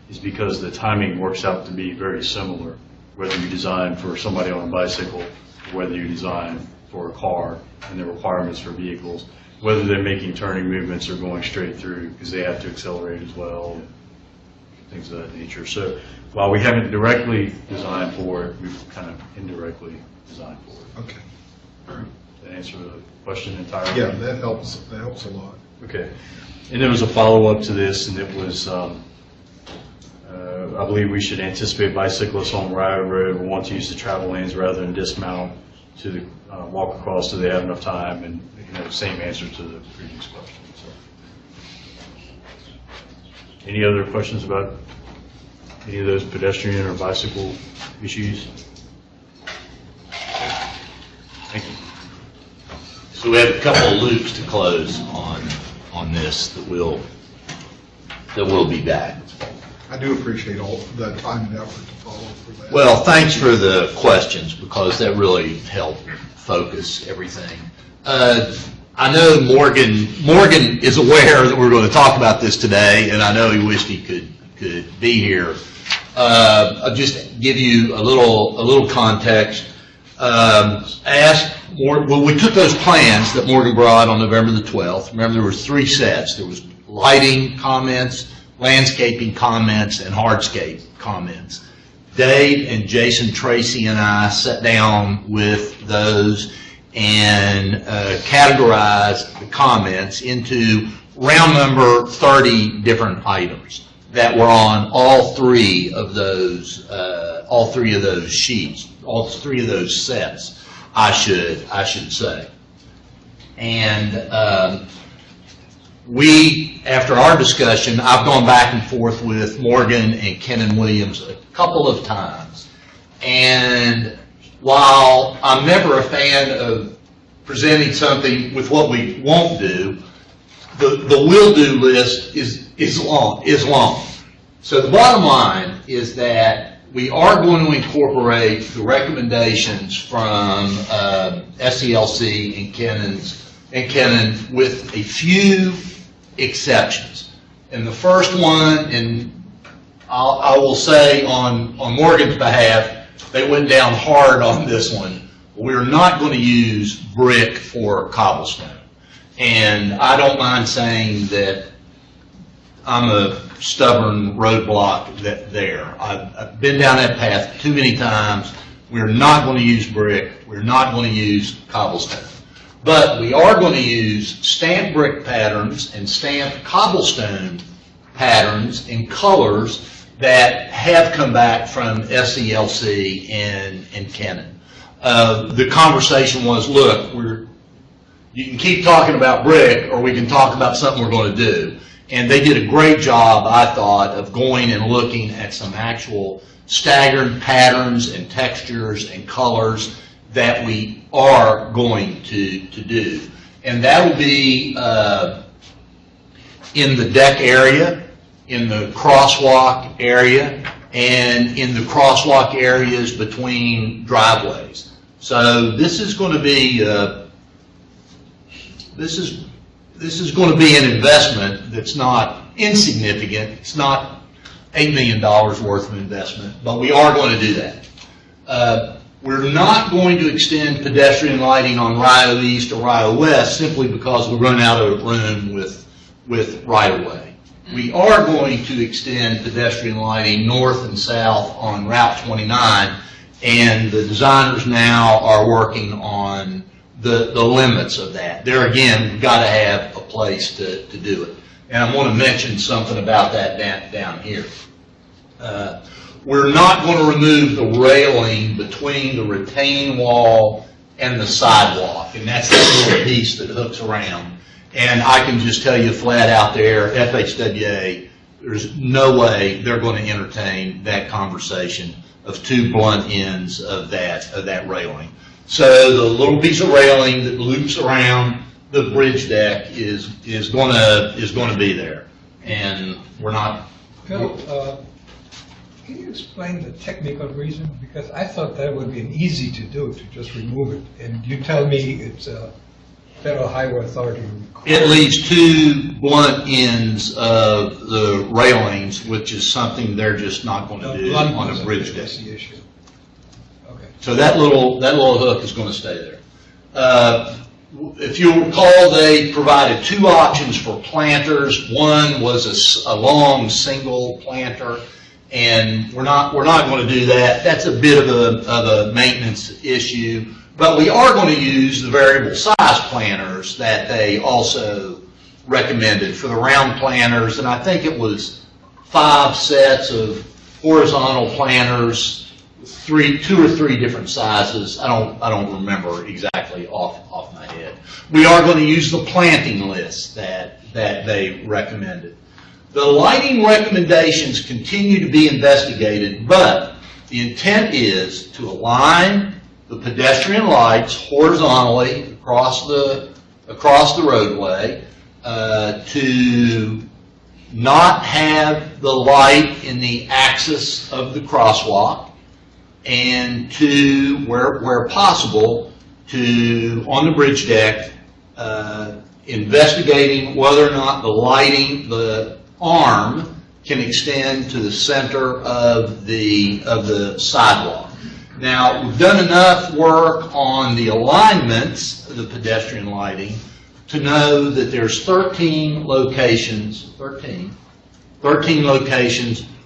is because the timing works out to be very similar, whether you design for somebody on a bicycle or whether you design for a car and the requirements for vehicles, whether they're making turning movements or going straight through because they have to accelerate as well, and things of that nature. So while we haven't directly designed for it, we've kind of indirectly designed for it. Okay. Does that answer the question entirely? Yeah, that helps. That helps a lot. Okay. And there was a follow-up to this, and it was, I believe we should anticipate bicyclists on Rider Road will want to use the travel lanes rather than dismount to walk across so they have enough time, and same answer to the previous question. So. Any other questions about any of those pedestrian or bicycle issues? Thank you. So we have a couple of loops to close on this that will be back. I do appreciate all the time and effort to follow through that. Well, thanks for the questions because that really helped focus everything. I know Morgan is aware that we're going to talk about this today, and I know he wished he could be here. I'll just give you a little context. We took those plans that Morgan brought on November the 12th. Remember, there was 3 sets. There was lighting comments, landscaping comments, and hardscape comments. Dave and Jason Tracy and I sat down with those and categorized the comments into round number 30 different items that were on all three of those sheets, all three of those sets, I should say. And we, after our discussion, I've gone back and forth with Morgan and Ken Williams a couple of times. And while I'm never a fan of presenting something with what we won't do, the will do list is long. So the bottom line is that we are going to incorporate the recommendations from SCLC and Kennan with a few exceptions. And the first one, and I will say on Morgan's behalf, they went down hard on this one. We're not going to use brick for cobblestone. And I don't mind saying that I'm a stubborn roadblock there. I've been down that path too many times. We're not going to use brick. We're not going to use cobblestone. But we are going to use stamped brick patterns and stamped cobblestone patterns in colors that have come back from SCLC and Kennan. The conversation was, look, you can keep talking about brick, or we can talk about something we're going to do. And they did a great job, I thought, of going and looking at some actual staggered patterns and textures and colors that we are going to do. And that will be in the deck area, in the crosswalk area, and in the crosswalk areas between driveways. So this is going to be this is going to be an investment that's not insignificant. It's not $8 million worth of investment, but we are going to do that. We're not going to extend pedestrian lighting on Rio East or Rio West simply because we run out of room with right-of-way. We are going to extend pedestrian lighting north and south on Route 29, and the designers now are working on the limits of that. There again, we've got to have a place to do it. And I want to mention something about that down here. We're not going to remove the railing between the retaining wall and the sidewalk, and that's that little piece that hooks around. And I can just tell you flat out there, FHWA, there's no way they're going to entertain that conversation of two blunt ends of that railing. So the little piece of railing that loops around the bridge deck is going to be there, and we're not. Can you explain the technical reason? Because I thought that would be easy to do, to just remove it. And you tell me it's a Federal Highway Authority. It leaves two blunt ends of the railings, which is something they're just not going to do on a bridge deck. That's the issue. Okay. So that little hook is going to stay there. If you'll recall, they provided two options for planters. One was a long single planter, and we're not going to do that. That's a bit of a maintenance issue. But we are going to use the variable size planters that they also recommended for the round planters, and I think it was 5 sets of horizontal planters, 2 or 3 different sizes. I don't remember exactly off my head. We are going to use the planting list that they recommended. The lighting recommendations continue to be investigated, but the intent is to align the pedestrian lights horizontally across the roadway, to not have the light in the axis of the crosswalk, and to, where possible, to, on the bridge deck, investigating whether or not the lighting, the arm, can extend to the center of the sidewalk. Now, we've done enough work on the alignments of the pedestrian lighting to know that there's 13 locations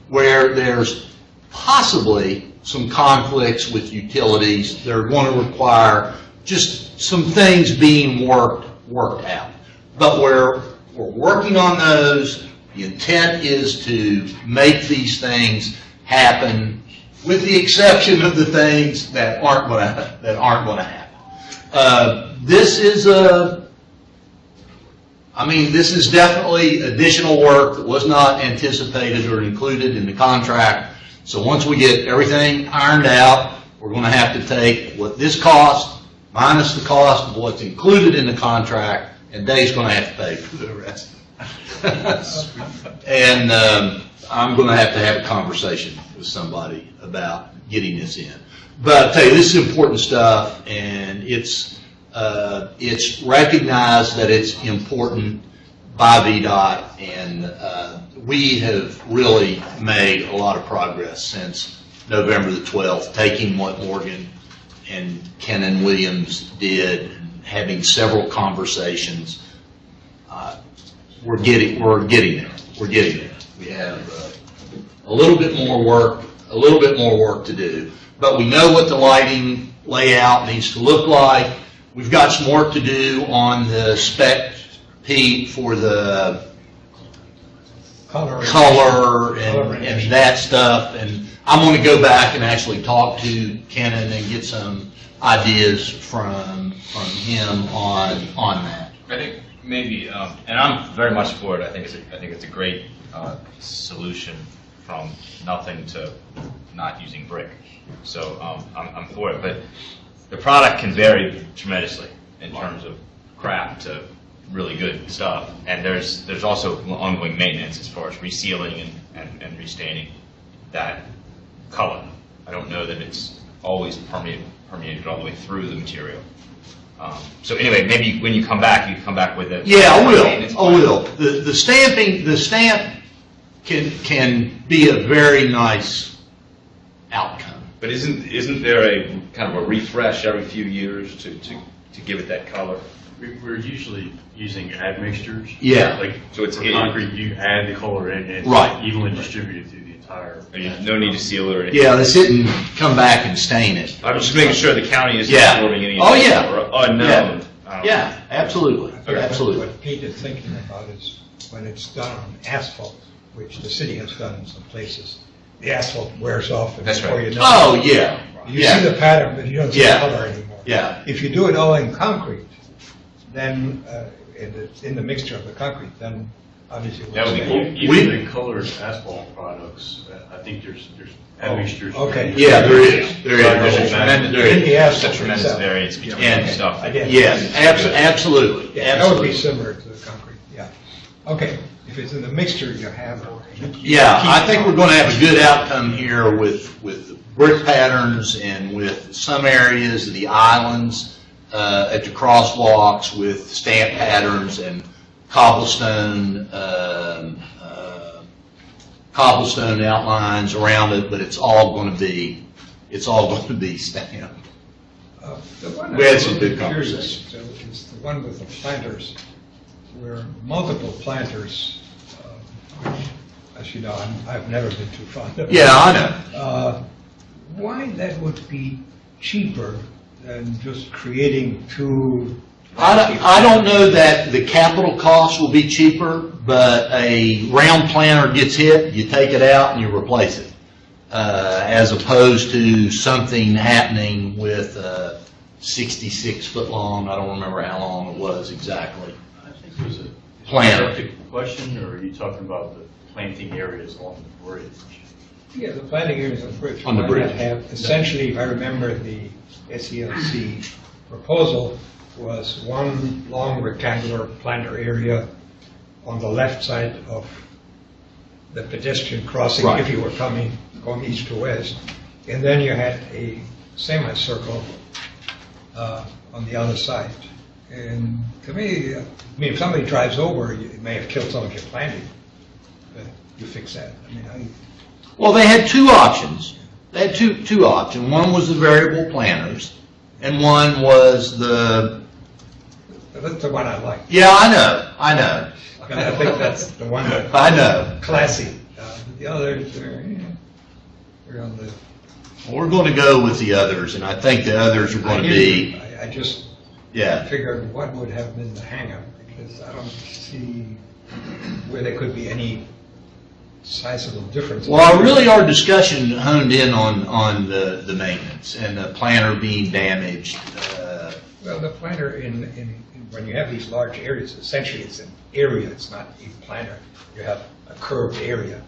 where there's possibly some conflicts with utilities. They're going to require just some things being worked out. But we're working on those. The intent is to make these things happen, with the exception of the things that aren't going to happen. This is definitely additional work that was not anticipated or included in the contract. So once we get everything ironed out, we're going to have to take what this costs minus the cost of what's included in the contract, and Dave's going to have to pay for the rest. And I'm going to have a conversation with somebody about getting this in. But I'll tell you, this is important stuff, and it's recognized that it's important by VDOT, and we have really made a lot of progress since November the 12th, taking what Morgan and Ken and Williams did, and having several conversations. We're getting there. We have a little bit more work to do, but we know what the lighting layout needs to look like. We've got some work to do on the spec, Pete, for the color and that stuff, and I'm going to go back and actually talk to Kenan and get some ideas from him on that. I think maybe, and I'm very much for it. I think it's a great solution from nothing to not using brick. So I'm for it. But the product can vary tremendously in terms of crap to really good stuff. And there's also ongoing maintenance as far as resealing and restaining that color. I don't know that it's always permeated all the way through the material. So anyway, maybe when you come back with it. Yeah, I will. The stamp can be a very nice outcome. But isn't there a kind of a refresh every few years to give it that color? We're usually using admixtures. Yeah. Like, so it's for concrete, you add the color in, and it's evenly distributed through the entire. No need to seal it or anything. Yeah, this didn't come back and stain it. I'm just making sure the county isn't absorbing any or unknown. Yeah, absolutely. Okay. Absolutely. What Pete is thinking about is when it's done on asphalt, which the city has done in some places, the asphalt wears off and before you know it. Oh, yeah. You see the pattern, but you don't see the color anymore. Yeah. If you do it all in concrete, then in the mixture of the concrete, then obviously even the colored asphalt products, I think there's admixtures. Okay. Yeah, there is. There's a tremendous variance between stuff. Yes, absolutely. Yeah, that would be similar to the concrete. Yeah. Okay, if it's in the mixture, you have. Yeah, I think we're going to have a good outcome here with the brick patterns and with some areas of the islands at the crosswalks with stamp patterns and cobblestone outlines around it, but it's all going to be stamped. We had some good conversations. It's the one with the planters, where multiple planters, which, as you know, I've never been too fond of. Yeah, I know. Why that would be cheaper than just creating two? I don't know that the capital cost will be cheaper, but a round planter gets hit, you take it out and you replace it, as opposed to something happening with 66 foot long, I don't remember how long it was exactly. I think it was a Planter. question, or are you talking about the planting areas along the bridge? Yeah, the planting areas on the bridge. On the Why bridge. not have, essentially, if I remember the SELC proposal, was one long rectangular planter area on the left side of the pedestrian crossing, Right. if you were going east to west. And then you had a semicircle on the other side. And to me, I mean, if somebody drives over, it may have killed some of your planting, but you fix that. I mean, Well, they had two options. They had two options. One was the variable planters, and one was the. That's the one I like. Yeah, I know. And I think that's the one that. I know. Classy. The others, they're on the. We're going to go with the others, and I think the others are going to be. I just Yeah. figured what would have been the hang-up, because I don't see where there could be any sizable difference. Well, really our discussion honed in on the maintenance and the planter being damaged. Well, the planter when you have these large areas, essentially it's an area, it's not a planter. You have a curved area,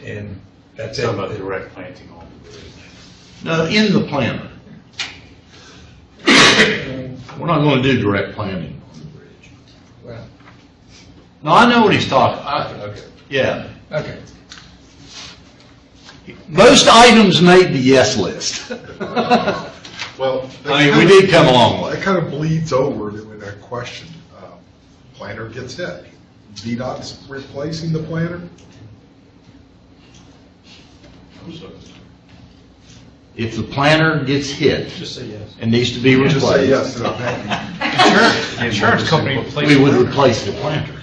and that's it. Talking about direct planting on the bridge. No, in the planter. We're not going to do direct planting on the bridge. Well, No, I know what he's talking. okay. Yeah. Okay. Most items made the yes list. Well, I mean, we did come a long way. That kind of bleeds over to that question. Planter gets hit. VDOT's replacing the planter? If the planter gets hit Just say yes. and needs to be Just say replaced, yes to that. Insurance company replaced we would it. replace the planter.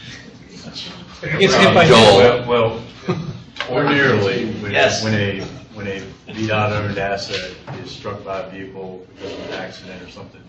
It gets hit by Joel. Well, ordinarily, Yes. when a VDOT-owned asset is struck by a vehicle because of an accident or something,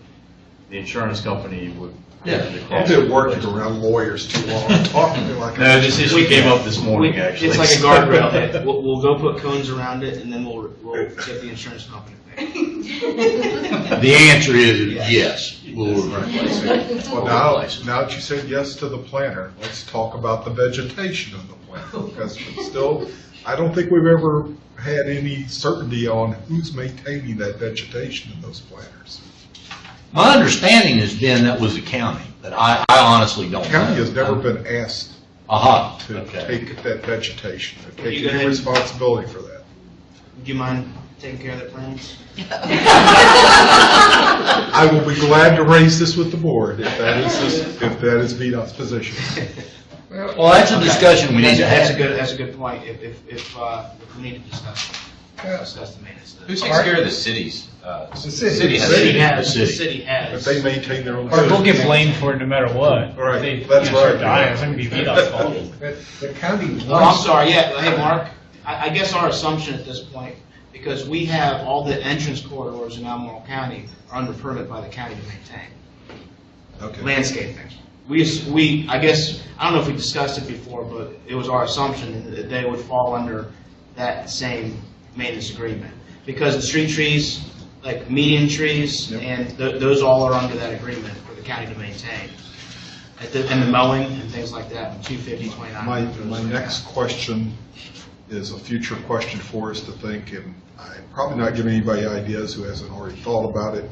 the insurance company would. I've been working around lawyers too long, talking to me like. No, this issue came up this morning, actually. It's like a guardrail. We'll go put cones around it, and then we'll get the insurance company to pay. The answer is yes, we'll replace it. Well, now that you said yes to the planter, let's talk about the vegetation of the planter, because still, I don't think we've ever had any certainty on who's maintaining that vegetation in those planters. My understanding has been that was the county, but I honestly don't The know. county has never been asked Aha, to okay. take that vegetation, to take You go any ahead. responsibility for that. Do you mind taking care of their plans? I will be glad to raise this with the board if that is VDOT's position. Well, that's a discussion we need to That's have. that's a good point, if we need to discuss the maintenance. Who takes care of the cities? The city. City has. The city has, The the city. city has. But they maintain their own. Or we'll get blamed for it no matter what. Right, They, that's start right. dying, it's gonna be VDOT's fault. But the county. Oh, I'm sorry, yeah, hey, Mark, I guess our assumption at this point, because we have all the entrance corridors in Albemarle County are under permit by the county to maintain. Okay. Landscaping. I guess, I don't know if we discussed it before, but it was our assumption that they would fall under that same maintenance agreement. Because the street trees, like median trees, and those all are under that agreement for the county to maintain. And the mowing and things like that, 250, 29. My next question is a future question for us to think, and I'm probably not giving anybody ideas who hasn't already thought about it.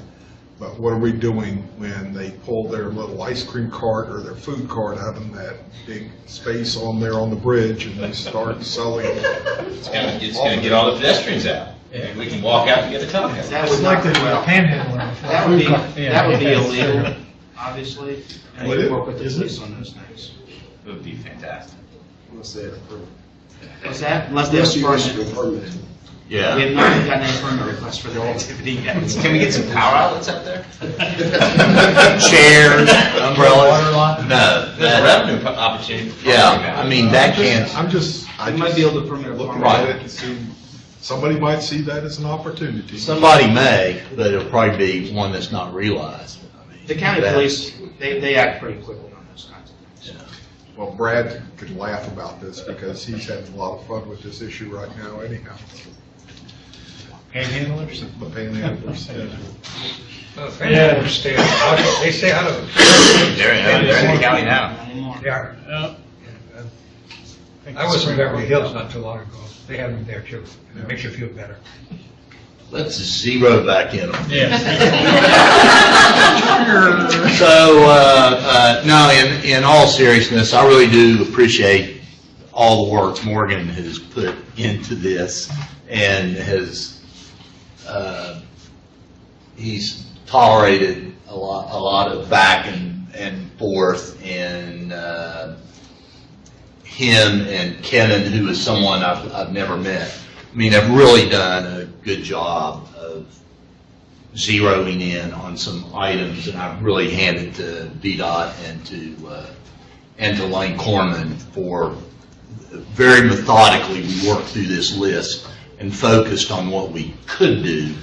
But what are we doing when they pull their little ice cream cart or their food cart out of that big space on there on the bridge and they start selling? It's gonna get all the pedestrians out. And we can walk out and get a taco. That would not, well, that would be illegal, obviously, and we work with the police on those things. It would be fantastic. Unless they have a permit. What's that? Unless they have a permit. Yeah. We have not gotten any permit requests for their activity yet. Can we get some power outlets up there? Chairs, umbrellas. No. There's a revenue opportunity. Yeah, I mean, that can't. I might be able to permit a looking farm. at it and see, somebody might see that as an opportunity. Somebody may, but it'll probably be one that's not realized. I mean, The county police, they act pretty quickly on those kinds of things. Well, Brad could laugh about this because he's having a lot of fun with this issue right now anyhow. Panhandlers? The panhandlers, yeah. Panhandlers stay out, they stay out of it. They're in the county now. Not anymore. They are. I was in Beverly Hills not too long ago. They have them there too. It makes you feel better. Let's zero back in them. Yeah. So, no, in all seriousness, I really do appreciate all the work Morgan has put into this and he's tolerated a lot of back and forth, and him and Kenan, who is someone I've never met, I mean, have really done a good job of zeroing in on some items, and I've really handed to VDOT and to Lane Corman for very methodically we worked through this list and focused on what we could do,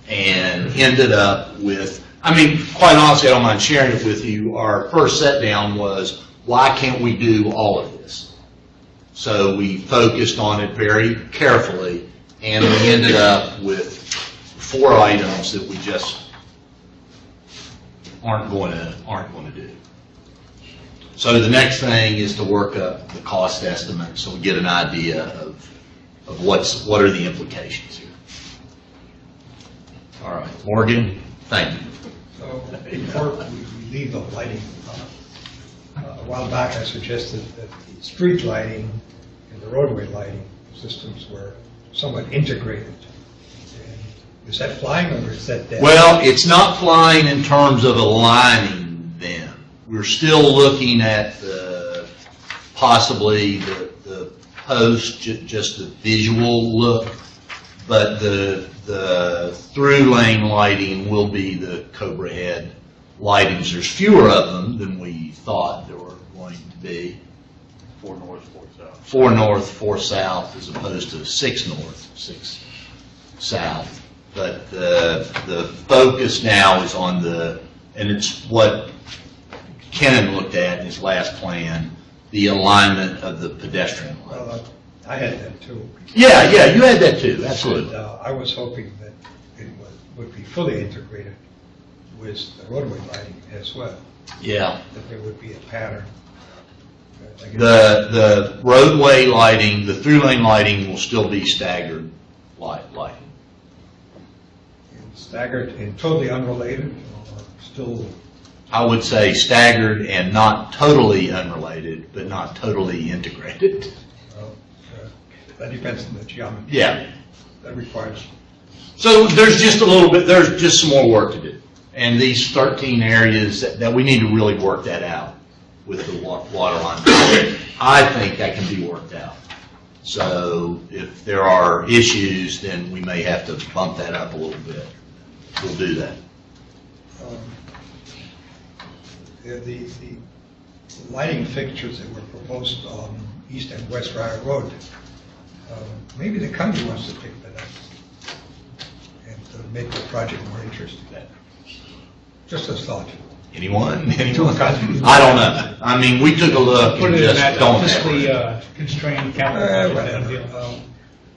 and ended up with, I mean, quite honestly, I don't mind sharing it with you, our first set down was, why can't we do all of this? So we focused on it very carefully, and we ended up with 4 items that we just aren't going to do. So the next thing is to work up the cost estimate so we get an idea of what are the implications here. All right, Morgan, thank you. So before we leave the lighting, a while back I suggested that the street lighting and the roadway lighting systems were somewhat integrated. And is that flying or is that dead? Well, it's not flying in terms of aligning them. We're still looking at possibly the post, just the visual look, but the through lane lighting will be the Cobra head lightings. There's fewer of them than we thought there were going to be. 4 north, 4 south. 4 north, 4 south, as opposed to 6 north, 6 south. But the focus now is on and it's what Kenan looked at in his last plan, the alignment of the pedestrian light. Well, I had that too. Yeah, you had that too, absolutely. And, I was hoping that it would be fully integrated with the roadway lighting as well. Yeah. That there would be a pattern. The roadway lighting, the through lane lighting will still be staggered lighting. Staggered and totally unrelated, or still? I would say staggered and not totally unrelated, but not totally integrated. Well, that depends on the geometry. Yeah. That requires. So there's just a little bit, there's just some more work to do. And these 13 areas that we need to really work that out with the water line. I think that can be worked out. So if there are issues, then we may have to bump that up a little bit. We'll do that. The lighting fixtures that were proposed on East and West Rider Road, maybe the county wants to pick that up and to make the project more interesting. Just a thought. Anyone? I don't know. I mean, we took a look Put and it in just that don't fiscally constrained capital budget.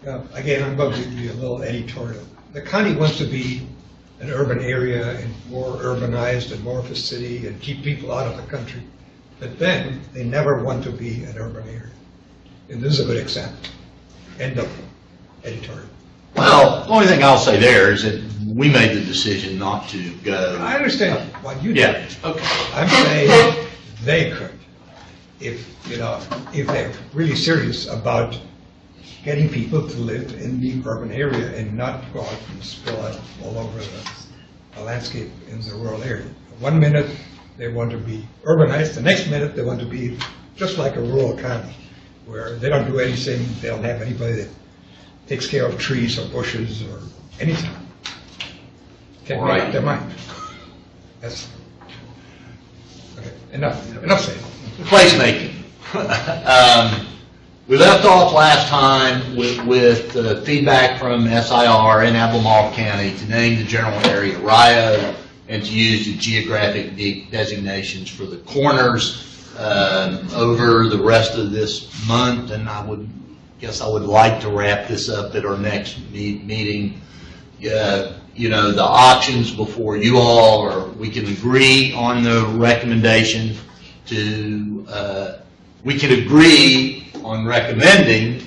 Whatever. Again, I'm going to be a little editorial. The county wants to be an urban area and more urbanized and more of a city and keep people out of the country. But then they never want to be an urban area. And this is a good example. End of editorial. Well, the only thing I'll say there is that we made the decision not to go. I understand what you Yeah, did. okay. I'm saying they could, if they're really serious about getting people to live in the urban area and not go out and spill out all over the landscape in the rural area. One minute they want to be urbanized, the next minute they want to be just like a rural county, where they don't do anything, they don't have anybody that takes care of trees or bushes or anything. Can't make up their mind. That's, okay, enough said. Placemaking. We left off last time with feedback from SIR in Albemarle County to name the general area Rio and to use the geographic designations for the corners over the rest of this month. And I would like to wrap this up at our next meeting. You know, the options before you all, or we can agree on the recommendation to, we can agree on recommending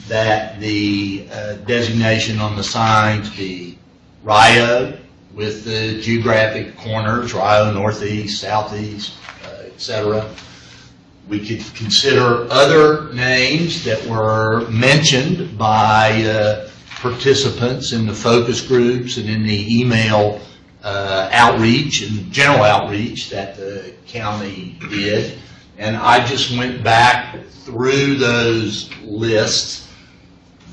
that the designation on the signs be Rio with the geographic corners, Rio northeast, southeast, etc. We could consider other names that were mentioned by participants in the focus groups and in the email outreach and general outreach that the county did. And I just went back through those lists.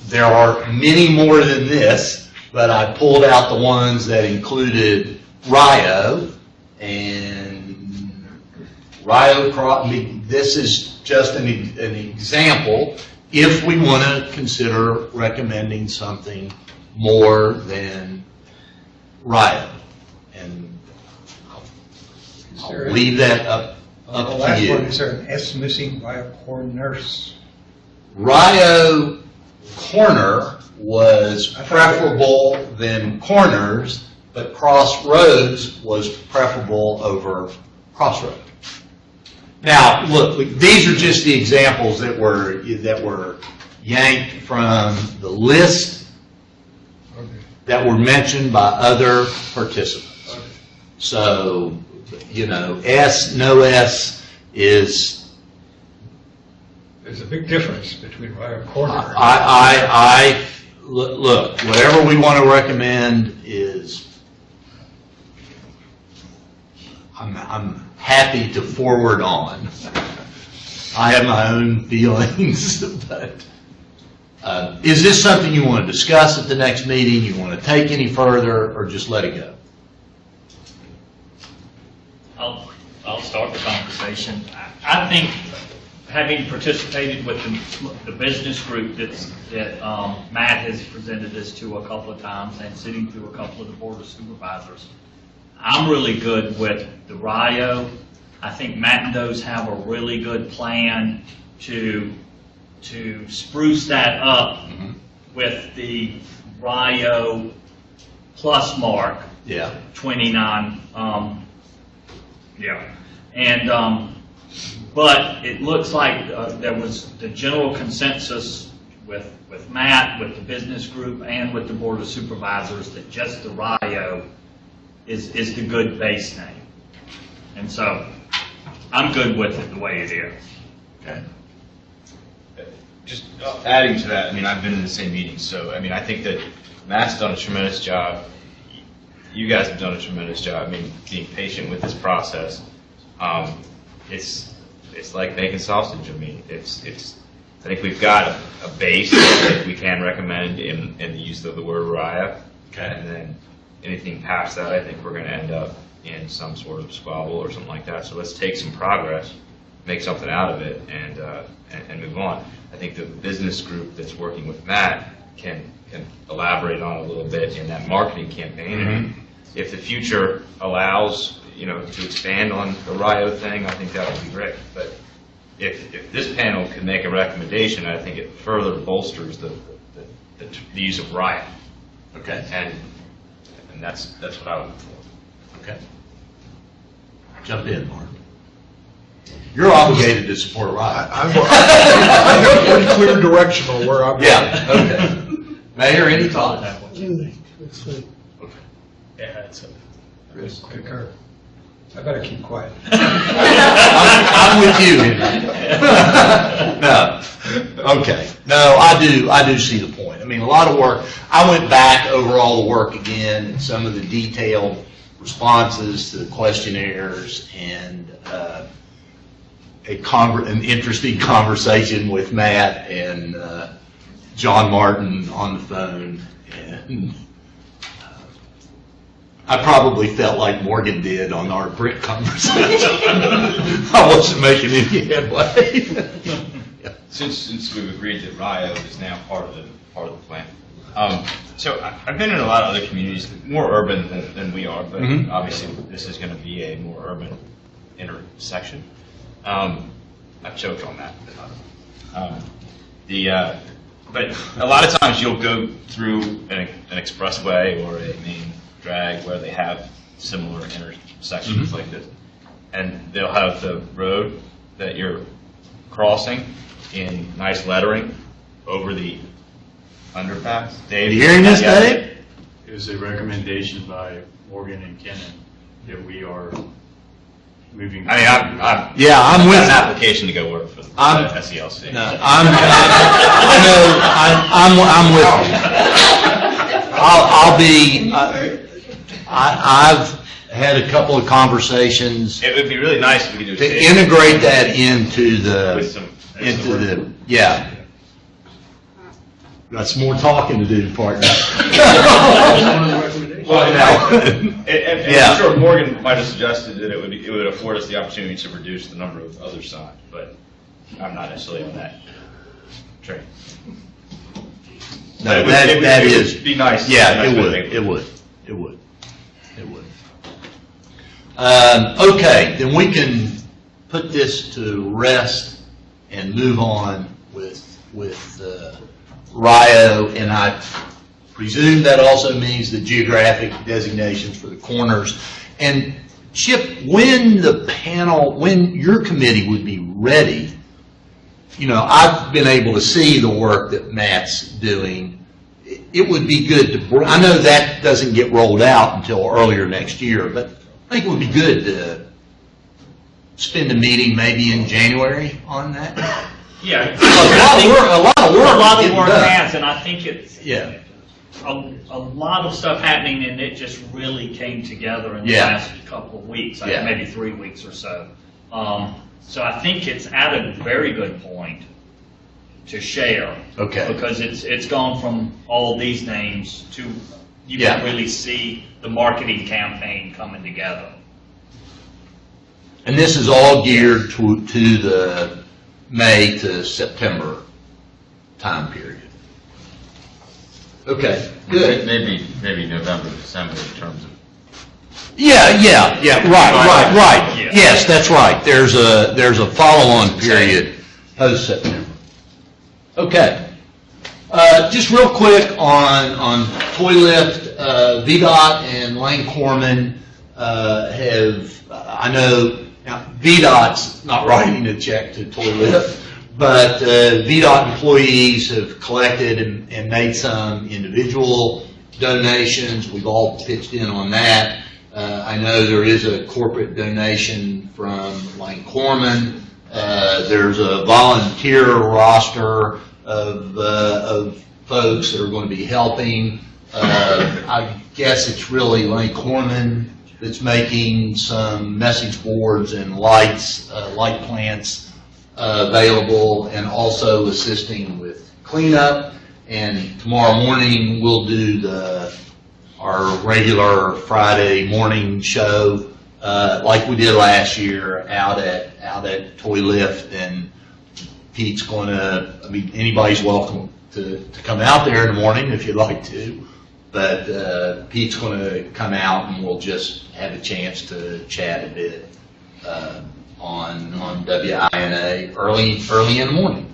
There are many more than this, but I pulled out the ones that included Rio and Rio. This is just an example if we want to consider recommending something more than Rio. And I'll leave that up The to last you. one, is there an S missing by a corners? Rio corner was preferable than corners, but crossroads was preferable over crossroads. Now, look, these are just the examples that were yanked from the list that were mentioned by other participants. So, you know, S, no S is. There's a big difference between Rio corner. Look, whatever we want to recommend is, I'm happy to forward on. I have my own feelings, but is this something you want to discuss at the next meeting? You want to take any further, or just let it go? I'll start the conversation. I think, having participated with the business group that Matt has presented this to a couple of times and sitting through a couple of the board of supervisors, I'm really good with the Rio. I think Matt and those have a really good plan to spruce that up with the Rio plus mark. Yeah. 29. Yeah. And but it looks like there was the general consensus with Matt, with the business group, and with the board of supervisors that just the Rio is the good base name. And so I'm good with it the way it is. Okay. Just adding to that, I mean, I've been in the same meetings, so I mean, I think that Matt's done a tremendous job. You guys have done a tremendous job. I mean, being patient with this process. It's like making sausage. I mean, I think we've got a base that we can recommend in the use of the word Rio. Okay. And then anything past that, I think we're going to end up in some sort of squabble or something like that. So let's take some progress, make something out of it, and move on. I think the business group that's working with Matt can elaborate on a little bit in that marketing campaign. And if the future allows, you know, to expand on the Rio thing, I think that would be great. But if this panel can make a recommendation, I think it further bolsters the use of Rio. Okay. And that's what I would look for. Okay. Jump in, Mark. You're obligated to support Rio. I have pretty clear direction on where I'm going. Yeah, okay. Mayor, any thoughts? Let's see. Yeah, it's Concur. I better keep quiet. I'm with you. No, okay. No, I do see the point. I mean, a lot of work. I went back over all the work again, and some of the detailed responses to the questionnaires, and an interesting conversation with Matt and John Martin on the phone, and I probably felt like Morgan did on our brick conversation. I wasn't making any headway. Since we've agreed that Rio is now part of the plan. So I've been in a lot of other communities, more urban than we are, but obviously this is going to be a more urban intersection. I've choked on that. But a lot of times you'll go through an expressway or a main drag where they have similar intersections like this, and they'll have the road that you're crossing in nice lettering over the underpass. Dave, you hearing this, Dave? It was a recommendation by Morgan and Kennan that we are moving. I mean, I'm with an application to go work for the SELC. No, I'm with you. I'll be. I've had a couple of conversations. It would be really nice if we could do to integrate that into the yeah. Got some more talking to do, partner. I'm sure Morgan might have suggested that it would afford us the opportunity to reduce the number of other signs, but I'm not necessarily on that train. No, it would be nice. Yeah, it would. Okay, then we can put this to rest and move on with Rio, and I presume that also means the geographic designations for the corners. And Chip, when your committee would be ready, I've been able to see the work that Matt's doing. It would be good to, I know that doesn't get rolled out until earlier next year, but I think it would be good to spend a meeting maybe in January on that. Yeah. A lot of work has, and I think it's a lot of stuff happening, and it just really came together in the last couple of weeks, maybe 3 weeks or so. So I think it's at a very good point to share. Okay. Because it's gone from all these names to you can really see the marketing campaign coming together. And this is all geared to the May to September time period. Okay, good. Maybe November, December in terms of. Right. Yes, that's right. There's a follow-on period post September. Okay. Just real quick on toy lift, VDOT and Lane Corman I know now VDOT's not writing a check to toy lift, but VDOT employees have collected and made some individual donations. We've all pitched in on that. I know there is a corporate donation from Lane Corman. There's a volunteer roster of folks that are going to be helping. I guess it's really Lane Corman that's making some message boards and light plants available, and also assisting with cleanup. And tomorrow morning we'll do our regular Friday morning show like we did last year out at Toy Lift, and Pete's going to, anybody's welcome to come out there in the morning if you'd like to, but Pete's going to come out and we'll just have a chance to chat a bit on WINA early in the morning.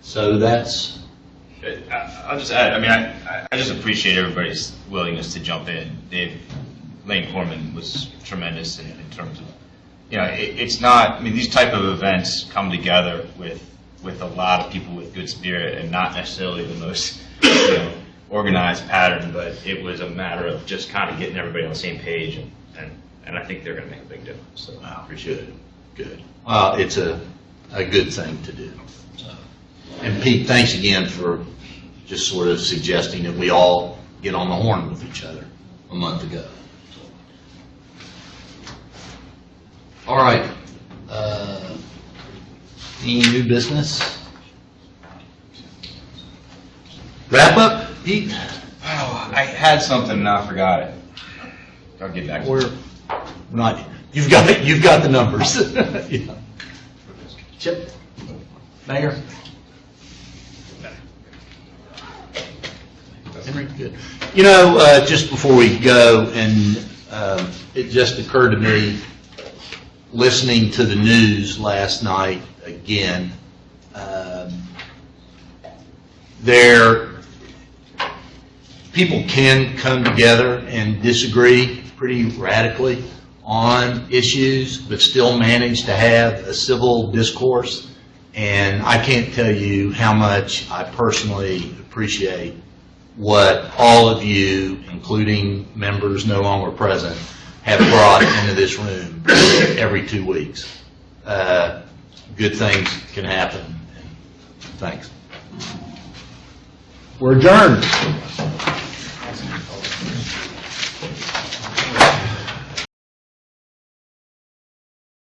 So that's. I'll just add, I just appreciate everybody's willingness to jump in. Lane Corman was tremendous in terms of, it's not, these type of events come together with a lot of people with good spirit and not necessarily the most, organized pattern, but it was a matter of just kind of getting everybody on the same page, and I think they're going to make a big difference. So I appreciate it. Good. Well, it's a good thing to do. And Pete, thanks again for just sort of suggesting that we all get on the horn with each other a month ago. All right. Any new business? Wrap up, Pete? Oh, I had something and I forgot it. I'll get back to it. We're not. You've got the numbers. Yeah. Chip, Mayor. Henry, good. You know, just before we go, and it just occurred to me, listening to the news last night again, people can come together and disagree pretty radically on issues, but still manage to have a civil discourse. And I can't tell you how much I personally appreciate what all of you, including members no longer present, have brought into this room every 2 weeks. Good things can happen. Thanks. We're adjourned.